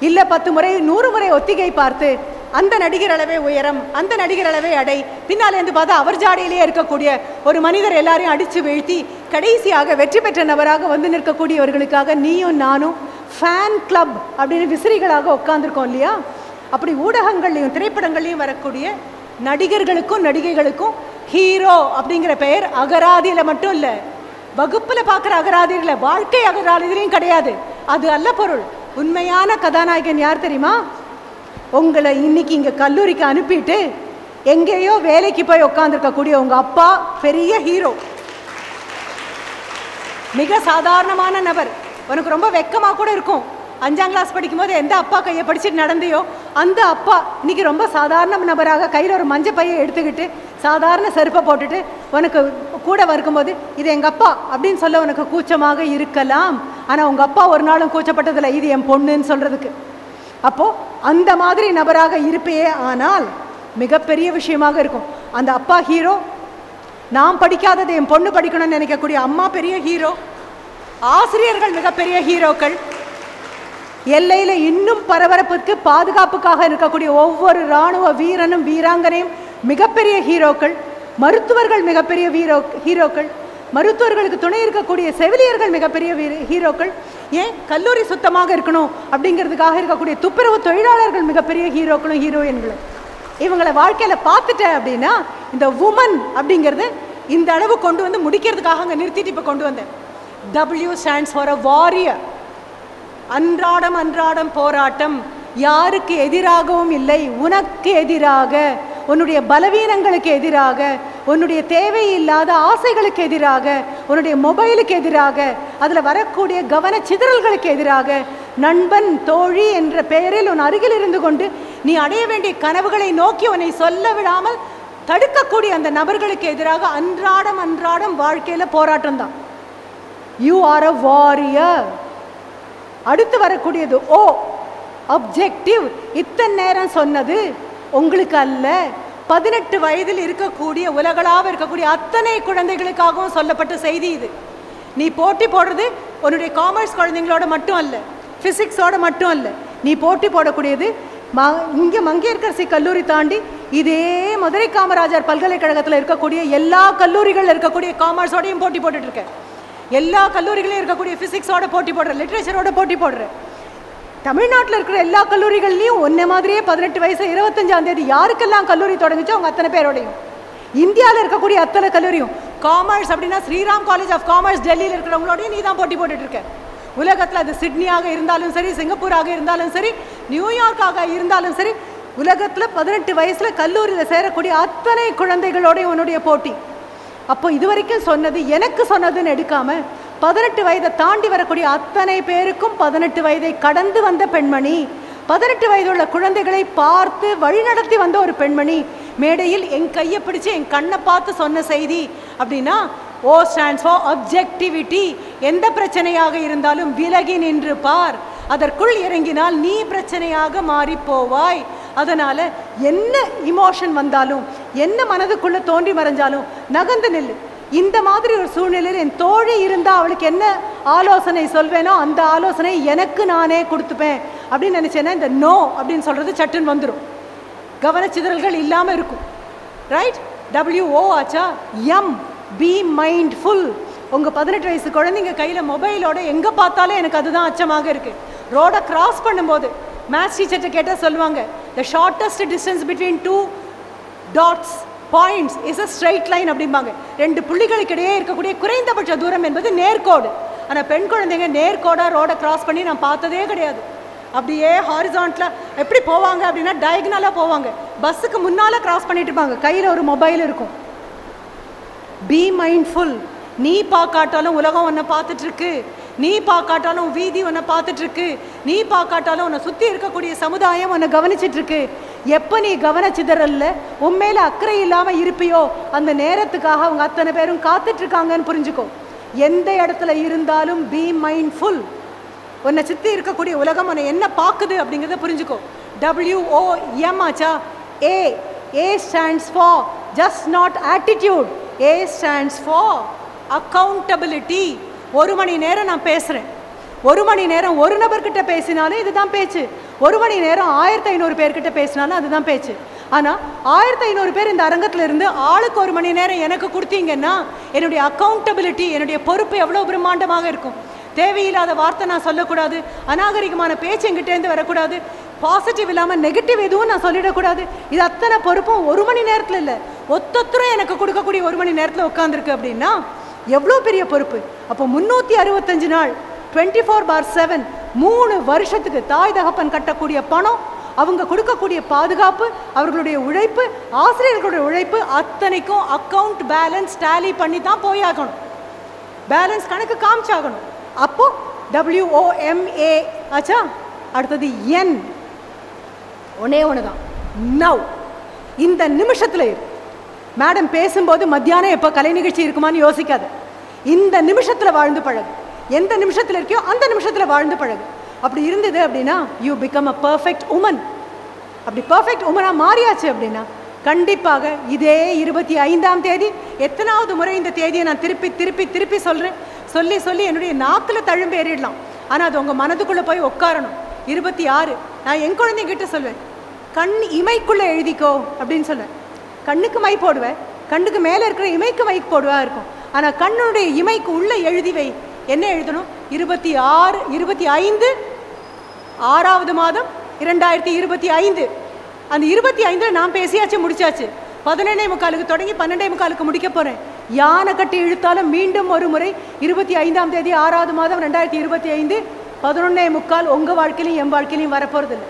இல்லை 10 முறை 100 முறை ஒத்திகை பார்த்து அந்த நடிகர் அளவே உயரம், அந்த நடிகர் அளவே அடை, பின்னாலேருந்து பார்த்தா அவர் ஜாடியிலேயே இருக்கக்கூடிய ஒரு மனிதர் எல்லாரையும் அடித்து வீழ்த்தி கடைசியாக வெற்றி பெற்ற நபராக வந்து நிற்கக்கூடியவர்களுக்காக நீயும் நானும் ஃபேன் கிளப் அப்படின்னு விசிறிகளாக உட்காந்துருக்கோம் இல்லையா? அப்படி ஊடகங்கள்லையும் திரைப்படங்கள்லையும் வரக்கூடிய நடிகர்களுக்கும் நடிகைகளுக்கும் ஹீரோ அப்படிங்கிற பெயர் அகராதியில் மட்டும் இல்லை, வகுப்பில் பார்க்குற அகராதியில், வாழ்க்கை அகராதிலையும் கிடையாது. அது அல்ல பொருள். உண்மையான கதாநாயகன் யார் தெரியுமா? உங்களை இன்னைக்கு இங்கே கல்லூரிக்கு அனுப்பிட்டு எங்கேயோ வேலைக்கு போய் உட்காந்துருக்கக்கூடிய உங்கள் அப்பா பெரிய ஹீரோ, மிக சாதாரணமான நபர். உனக்கு ரொம்ப வெக்கமாக கூட இருக்கும். 5ஆம் கிளாஸ் படிக்கும்போது எந்த அப்பா கையை படிச்சுட்டு நடந்தையோ அந்த அப்பா இன்னைக்கு ரொம்ப சாதாரண நபராக கையில் ஒரு மஞ்சள் பையை எடுத்துக்கிட்டு சாதாரண செருப்பை போட்டுட்டு உனக்கு கூட வரும்போது இது எங்கள் அப்பா அப்படின்னு சொல்ல உனக்கு கூச்சமாக இருக்கலாம். ஆனால் உங்கள் அப்பா ஒரு நாளும் கூச்சப்பட்டதில்லை இது என் பொண்ணுன்னு சொல்கிறதுக்கு. அப்போது அந்த மாதிரி நபராக இருப்பே, ஆனால் மிகப்பெரிய விஷயமாக இருக்கும். அந்த அப்பா ஹீரோ, நான் படிக்காதது என் பொண்ணு படிக்கணும்னு நினைக்கக்கூடிய அம்மா பெரிய ஹீரோ, ஆசிரியர்கள் மிகப்பெரிய ஹீரோக்கள், எல்லையில் இன்னும் பரபரப்புக்கு பாதுகாப்புக்காக இருக்கக்கூடிய ஒவ்வொரு இராணுவ வீரனும் வீராங்கனையும் மிகப்பெரிய ஹீரோக்கள், மருத்துவர்கள் மிகப்பெரிய ஹீரோக்கள், மருத்துவர்களுக்கு துணை இருக்கக்கூடிய செவிலியர்கள் மிகப்பெரிய ஹீரோக்கள், ஏன் கல்லூரி சுத்தமாக இருக்கணும் அப்படிங்கிறதுக்காக இருக்கக்கூடிய துப்புரவு தொழிலாளர்கள் மிகப்பெரிய ஹீரோக்களும் ஹீரோயின்களும். இவங்களை வாழ்க்கையில் பார்த்துட்டேன் அப்படின்னா இந்த உமன் அப்படிங்கிறது இந்த அளவு கொண்டு வந்து முடிக்கிறதுக்காக அங்கே நிறுத்திட்டு இப்போ கொண்டு வந்தேன். W stands for a warrior. அன்றாடம் போராட்டம், யாருக்கு எதிராகவும் இல்லை, உனக்கு எதிராக, உன்னுடைய பலவீனங்களுக்கு எதிராக, உன்னுடைய தேவையில்லாத ஆசைகளுக்கு எதிராக, உன்னுடைய மொபைலுக்கு எதிராக, அதில் வரக்கூடிய கவன சிதறல்களுக்கு எதிராக, நண்பன் தோழி என்ற பெயரில் உன் அருகில் இருந்து கொண்டு நீ அடைய வேண்டிய கனவுகளை நோக்கி உன்னை சொல்ல விடாமல் தடுக்கக்கூடிய அந்த நபர்களுக்கு எதிராக அன்றாடம் வாழ்க்கையில் போராட்டம் தான். You are a warrior. அடுத்து வரக்கூடியது ஓ, அப்ஜெக்டிவ். இத்தனை நேரம் சொன்னது உங்களுக்கு அல்ல, 18 வயதில் இருக்கக்கூடிய உலகளாக இருக்கக்கூடிய அத்தனை குழந்தைகளுக்காகவும் சொல்லப்பட்ட செய்தி இது. நீ போட்டி போடுறது உன்னுடைய காமர்ஸ் குழந்தைங்களோட மட்டும் அல்ல, ஃபிசிக்ஸோட மட்டும் அல்ல, நீ போட்டி போடக்கூடியது இங்கே மங்கையர்கரசி கல்லூரி தாண்டி இதே மதுரை காமராஜர் பல்கலைக்கழகத்தில் இருக்கக்கூடிய எல்லா கல்லூரிகளில் இருக்கக்கூடிய காமர்ஸோடையும் போட்டி போட்டுட்ருக்க, எல்லா கல்லூரிகளையும் இருக்கக்கூடிய ஃபிசிக்ஸோட போட்டி போடுற, லிட்ரேச்சரோட போட்டி போடுற, தமிழ்நாட்டில் இருக்கிற எல்லா கல்லூரிகள்லையும் ஒன்றே மாதிரியே 18 வயசு 25ஆம் தேதி யாருக்கெல்லாம் கல்லூரி தொடங்குச்சோ அவங்க அத்தனை பேரோடையும், இந்தியாவில் இருக்கக்கூடிய அத்தனை கல்லூரியும், காமர்ஸ் அப்படின்னா ஸ்ரீராம் காலேஜ் ஆஃப் காமர்ஸ் டெல்லியில் இருக்கிறவங்களோடையும் நீ தான் போட்டி போட்டுட்ருக்க. உலகத்தில் அது சிட்னியாக இருந்தாலும் சரி, சிங்கப்பூராக இருந்தாலும் சரி, நியூயார்க்காக இருந்தாலும் சரி, உலகத்தில் 18 வயசில் கல்லூரியில் சேரக்கூடிய அத்தனை குழந்தைகளோடையும் உன்னுடைய போட்டி. அப்போ இதுவரைக்கும் சொன்னது எனக்கு சொன்னதுன்னு எடுக்காம 18 வயதை தாண்டி வரக்கூடிய அத்தனை பேருக்கும் 18 வயதை கடந்து வந்த பெண்மணி, 18 வயதுள்ள குழந்தைகளை பார்த்து வழிநடத்தி வந்த ஒரு பெண்மணி மேடையில் என் கையை பிடிச்சு என் கண்ணை பார்த்து சொன்ன செய்தி அப்படின்னா, O stands for objectivity. எந்த பிரச்சனையாக இருந்தாலும் விலகி நின்று பார், அதற்குள் இறங்கினால் நீ பிரச்சனையாக மாறி போவாய். அதனால என்ன இமோஷன் வந்தாலும் என்ன மனதுக்குள்ள தோன்றி மறைஞ்சாலும் நகர்ந்து நில்லு. இந்த மாதிரி ஒரு சூழ்நிலையில் என் தோழி இருந்தால் அவளுக்கு என்ன ஆலோசனை சொல்வேனோ அந்த ஆலோசனை எனக்கு நானே கொடுத்துப்பேன் அப்படின்னு நினச்சேன்னா இந்த நோ அப்படின்னு சொல்கிறது சட்டுன்னு வந்துடும். கவனச்சிதறல்கள் இல்லாமல் இருக்கும். ரைட்? WO ஆச்சா? M, B mindful. உங்கள் 18 வயசு குழந்தைங்க கையில் மொபைலோட எங்கே பார்த்தாலும் எனக்கு அதுதான் அச்சமாக இருக்குது. ரோடை கிராஸ் பண்ணும்போது மேத்ஸ் டீச்சர்கிட்ட கேட்டால் சொல்லுவாங்க, the shortest distance between two dots points is a straight line அப்படிம்பாங்க. 2 புள்ளிகளுக்கு இடையே இருக்கக்கூடிய குறைந்தபட்ச தூரம் என்பது நேர்கோடு. ஆனால் பெண் குழந்தைங்க நேர்கோடாக ரோடை கிராஸ் பண்ணி நான் பார்த்ததே கிடையாது. அப்படியே ஹாரிசான்டலாக எப்படி போவாங்க அப்படின்னா டயகனலாக போவாங்க. பஸ்ஸுக்கு முன்னால் கிராஸ் பண்ணிட்டு இருப்பாங்க, கையில் ஒரு மொபைல் இருக்கும். B mindful. நீ பார்க்காட்டாலும் உலகம் உன்னை பார்த்துட்ருக்கு, நீ பார்க்காட்டாலும் வீதி உன்னை பார்த்துட்ருக்கு, நீ பார்க்காட்டாலும் உன்னை சுற்றி இருக்கக்கூடிய சமுதாயம் உன்னை கவனிச்சிட்ருக்கு. எப்போ நீ கவனிச்சிதறல்ல உண்மையில அக்கறை இல்லாமல் இருப்பியோ அந்த நேரத்துக்காக அவங்க அத்தனை பேரும் காத்துட்ருக்காங்கன்னு புரிஞ்சுக்கோ. எந்த இடத்துல இருந்தாலும் பி மைண்ட்ஃபுல். உன்னை சுற்றி இருக்கக்கூடிய உலகம் உன்னை என்ன பார்க்குது அப்படிங்கிறத புரிஞ்சுக்கோ. WOM ஆச்சா? A. A stands for just not attitude. A stands for accountability. 1 மணி நேரம் நான் பேசுகிறேன், 1 மணி நேரம் ஒரு நபர்கிட்ட பேசினாலும் இதுதான் பேச்சு, 1 மணி நேரம் 1500 பேர்கிட்ட பேசினாலும் அதுதான் பேச்சு. ஆனால் 1500 பேர் இந்த அரங்கத்தில் இருந்து ஆளுக்கு 1 மணி நேரம் எனக்கு கொடுத்தீங்கன்னா என்னுடைய அக்கௌண்டபிலிட்டி, என்னுடைய பொறுப்பு எவ்வளோ பிரம்மாண்டமாக இருக்கும். தேவையில்லாத வார்த்தை நான் சொல்லக்கூடாது, அநாகரிகமான பேச்சு எங்கிட்டேருந்து வரக்கூடாது, பாசிட்டிவ் இல்லாமல் நெகட்டிவ் எதுவும் நான் சொல்லிடக்கூடாது. இது அத்தனை பொறுப்பும் 1 மணி நேரத்தில் இல்லை, ஒத்தொத்தரும் எனக்கு கொடுக்கக்கூடிய 1 மணி நேரத்தில் உட்காந்துருக்கு அப்படின்னா எவ்வளோ பெரிய பொறுப்பு. அப்போ 365 நாள் 24/7 3 வருஷத்துக்கு தாய் தகப்பன் கட்டக்கூடிய பணம், அவங்க கொடுக்கக்கூடிய பாதுகாப்பு, அவர்களுடைய உழைப்பு, ஆசிரியர்களுடைய உழைப்பு அத்தனைக்கும் அக்கௌண்ட் பேலன்ஸ் டேலி பண்ணி தான் போயாகணும். பேலன்ஸ் கணக்கு காமிச்சாகணும். அப்போ WOMA ஆச்சா? அடுத்தது N. ஒன்னே ஒன்று தான், நவ். இந்த நிமிஷத்தில் இரு. மேடம் பேசும்போது மத்தியானம் எப்போ கலை நிகழ்ச்சி இருக்குமான்னு யோசிக்காது. இந்த நிமிஷத்தில் வாழ்ந்து பழகு. எந்த நிமிஷத்தில் இருக்கியோ அந்த நிமிஷத்தில் வாழ்ந்து பழகு. அப்படி இருந்தது அப்படின்னா you become a perfect woman. அப்படி பர்ஃபெக்ட் உமனாக மாறியாச்சு அப்படின்னா கண்டிப்பாக இதே 25ஆம் தேதி, எத்தனாவது முறை இந்த தேதியை நான் திருப்பி திருப்பி திருப்பி சொல்கிறேன், சொல்லி சொல்லி என்னுடைய நாக்கில் தழும்பு ஏறிடலாம். ஆனால் அது உங்கள் மனதுக்குள்ளே போய் உட்காரணும். 26 நான் என் குழந்தைங்கிட்ட சொல்வேன், கண் இமைக்குள்ளே எழுதிக்கோ அப்படின்னு சொல்லுவேன். கண்ணுக்கு மை போடுவேன், கண்ணுக்கு மேலே இருக்கிற இமைக்கு மைக்கு போடுவா இருக்கும். ஆனால் கண்ணுடைய இமைக்கு உள்ளே எழுதி வை. என்ன எழுதணும்? 25 6வது மாதம் 2025. அந்த 25 நான் பேசியாச்சு, முடிச்சாச்சு. 11:45 தொடங்கி 12:45 முடிக்க போகிறேன். யானை கட்டி இழுத்தாலும் மீண்டும் ஒரு முறை 25ஆம் தேதி 6வது மாதம் 2025 11:45 உங்கள் வாழ்க்கையிலையும் என் வாழ்க்கையிலையும் வரப்போகிறதில்லை.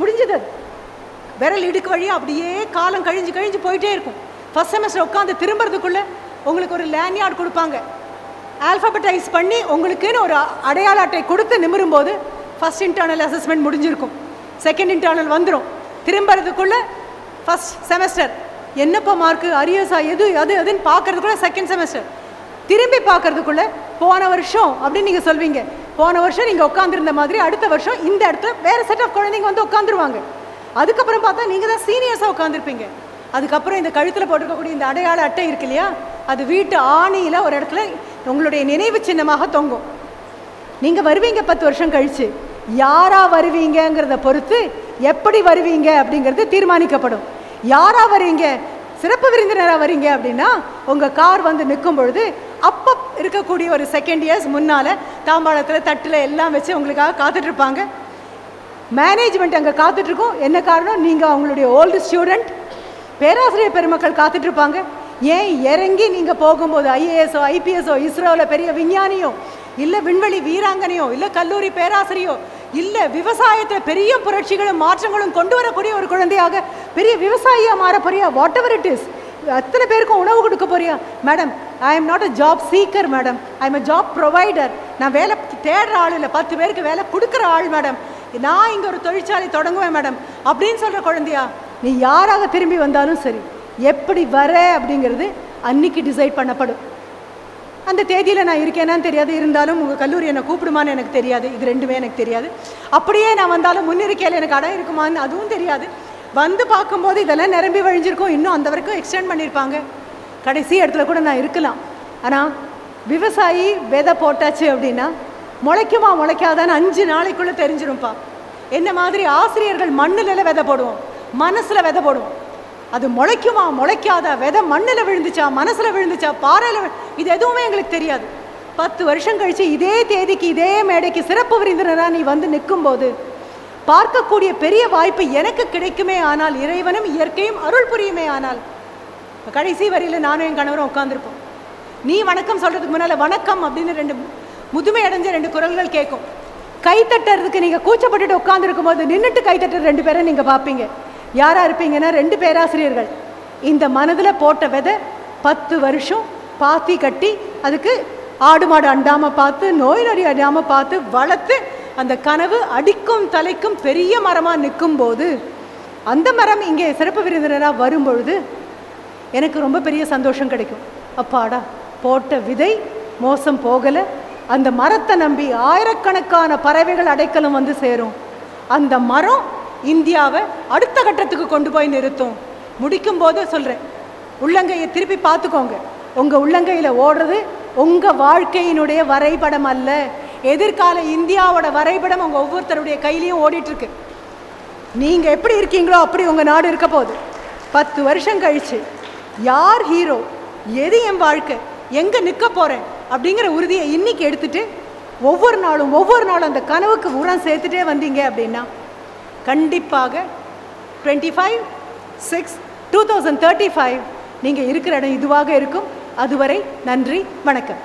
முடிஞ்சது. விரல் இடுக்கு வழியாக அப்படியே காலம் கழிஞ்சு கழிஞ்சு போயிட்டே இருக்கும். ஃபஸ்ட் செமஸ்டர் உட்காந்து திரும்புறதுக்குள்ளே உங்களுக்கு ஒரு லேண்ட்யார்ட் கொடுப்பாங்க, ஆல்ஃபபெட்டைஸ் பண்ணி உங்களுக்குன்னு ஒரு அடையாள அட்டை கொடுத்து நிமிரும்போது ஃபஸ்ட் இன்டர்னல் அசஸ்மெண்ட் முடிஞ்சிருக்கும், செகண்ட் இன்டர்னல் வந்துடும். திரும்புறதுக்குள்ளே ஃபஸ்ட் செமஸ்டர் என்னப்பா மார்க்கு, அரியர்ஸா, எது அது அதுன்னு பார்க்கறதுக்குள்ளே செகண்ட் செமஸ்டர். திரும்பி பார்க்கறதுக்குள்ளே போன வருஷம் அப்படின்னு நீங்கள் சொல்வீங்க. போன வருஷம் நீங்கள் உட்காந்துருந்த மாதிரி அடுத்த வருஷம் இந்த இடத்துல வேறு செட் ஆஃப் குழந்தைங்க வந்து உட்காந்துருவாங்க. அதுக்கப்புறம் பார்த்தா நீங்கள் தான் சீனியர்ஸாக உட்காந்துருப்பீங்க. அதுக்கப்புறம் இந்த கழுத்தில் போட்டுக்கக்கூடிய இந்த அடையாள அட்டை இருக்கு இல்லையா, அது வீட்டு ஆணியில் ஒரு இடத்துல உங்களுடைய நினைவு சின்னமாக தொங்கும். நீங்கள் வருவீங்க 10 வருஷம் கழித்து. யாராக வருவீங்கிறத பொறுத்து எப்படி வருவீங்க அப்படிங்கிறது தீர்மானிக்கப்படும். யாராக வரீங்க, சிறப்பு விருந்தினராக வரீங்க அப்படின்னா உங்கள் கார் வந்து நிற்கும் பொழுது அப்போ இருக்கக்கூடிய ஒரு செகண்ட் இயர்ஸ் முன்னால் தாம்பாளத்தில் தட்டில் எல்லாம் வச்சு உங்களுக்காக காத்துட்ருப்பாங்க. மேனேஜ்மெண்ட் அங்கே காத்துட்ருக்கோம். என்ன காரணம்? நீங்கள் அவங்களுடைய ஓல்டு ஸ்டூடெண்ட், பேராசிரியர் பெருமக்கள் காத்துட்ருப்பாங்க. ஏன் இறங்கி நீங்கள் போகும்போது IASஓ IPSஓ இஸ்ரோவில் பெரிய விஞ்ஞானியோ இல்லை விண்வெளி வீராங்கனையோ இல்லை கல்லூரி பேராசிரியோ இல்லை விவசாயத்தில் பெரிய புரட்சிகளும் மாற்றங்களும் கொண்டு வரக்கூடிய ஒரு குழந்தையாக பெரிய விவசாயியாக மாறப்போறியா, வாட் எவர் இட் இஸ், அத்தனை பேருக்கும் உணவு கொடுக்க போறியா? Madam, I am not a job seeker madam, I am a job provider. நான் வேலை தேடுற ஆள் இல்லை, 10 பேருக்கு வேலை கொடுக்குற ஆள் மேடம். நான் இங்கே ஒரு தொழிற்சாலை தொடங்குவேன் மேடம் அப்படின்னு சொல்கிற குழந்தையா? நீ யாராக திரும்பி வந்தாலும் சரி, எப்படி வர அப்படிங்கிறது அன்னைக்கு டிசைட் பண்ணப்படும். அந்த தேதியில் நான் இருக்கேனான்னு தெரியாது, இருந்தாலும் உங்கள் கல்லூரி என்னை கூப்பிடுமான்னு எனக்கு தெரியாது. இது ரெண்டுமே எனக்கு தெரியாது. அப்படியே நான் வந்தாலும் முன்னிருக்கையில் எனக்கு இடம் இருக்குமான்னு அதுவும் தெரியாது. வந்து பார்க்கும்போது இதெல்லாம் நிரம்பி வழிஞ்சிருக்கும், இன்னும் அந்த வரைக்கும் எக்ஸ்டெண்ட் பண்ணியிருப்பாங்க. கடைசி இடத்துல கூட நான் இருக்கலாம். ஆனால் விவசாயி விதை போட்டாச்சு அப்படின்னா முளைக்குமா முளைக்காதான்னு 5 நாளைக்குள்ளே தெரிஞ்சிரும்ப்பா. என்ன மாதிரி ஆசிரியர்கள் மண்ணில் விதை போடுவோம், மனசில் விதை போடுவோம். அது முளைக்குமா முளைக்காதா, விதை மண்ணில் விழுந்துச்சா மனசில் விழுந்துச்சா பாறையில் இது எதுவுமே எங்களுக்கு தெரியாது. 10 வருஷம் கழித்து இதே தேதிக்கு இதே மேடைக்கு சிறப்பு விருந்தினராக நீ வந்து நிற்கும்போது பார்க்கக்கூடிய பெரிய வாய்ப்பு எனக்கு கிடைக்குமே ஆனால், இறைவனும் இயற்கையும் அருள் புரியுமே ஆனால், கடைசி வரியில் நானும் என் கணவரும் உட்காந்துருப்போம். நீ வணக்கம் சொல்கிறதுக்கு முன்னால் வணக்கம் அப்படின்னு 2 முதுமை அடைஞ்ச 2 குரல்கள் கேட்கும். கைத்தட்டுறதுக்கு நீங்கள் கூச்சப்பட்டுட்டு உட்காந்துருக்கும் போது நின்றுட்டு கைத்தட்டுற 2 பேரை நீங்கள் பார்ப்பீங்க. யாராக இருப்பீங்கன்னா 2 பேராசிரியர்கள். இந்த மனதில் போட்ட விதை 10 வருஷம் பாத்தி கட்டி அதுக்கு ஆடு மாடு அண்டாமல் பார்த்து நோய் நொடி அண்டாமல் பார்த்து வளர்த்து அந்த கனவு அடிக்கும் தலைக்கும் பெரிய மரமாக நிற்கும் போது, அந்த மரம் இங்கே சிறப்பு விருந்தினராக வரும்பொழுது எனக்கு ரொம்ப பெரிய சந்தோஷம் கிடைக்கும். அப்பாடா, போட்ட விதை மோசம் போகலை, அந்த மரத்தை நம்பி ஆயிரக்கணக்கான பறவைகள் அடைக்கலம் வந்து சேரும். அந்த மரம் இந்தியாவை அடுத்த கட்டத்துக்கு கொண்டு போய் நிறுத்தும். முடிக்கும் போது சொல்கிறேன், உள்ளங்கையை திருப்பி பார்த்துக்கோங்க. உங்கள் உள்ளங்கையில் ஓடுறது உங்கள் வாழ்க்கையினுடைய வரைபடம் அல்ல, எதிர்கால இந்தியாவோட வரைபடம் உங்கள் ஒவ்வொருத்தருடைய கையிலையும் ஓடிட்டுருக்கு. நீங்கள் எப்படி இருக்கீங்களோ அப்படி உங்கள் நாடு இருக்க போகுது. 10 வருஷம் கழிச்சு யார் ஹீரோ, எது என் வாழ்க்கை, எங்கே நிற்க போகிறேன் அப்படிங்கிற உறுதியை இன்னைக்கு எடுத்துட்டு ஒவ்வொரு நாளும் அந்த கனவுக்கு உரம் சேர்த்துட்டே வந்தீங்க அப்படின்னா கண்டிப்பாக 25/6/2035 நீங்கள் இருக்கிற இடம் இதுவாக இருக்கும். அதுவரை நன்றி, வணக்கம்.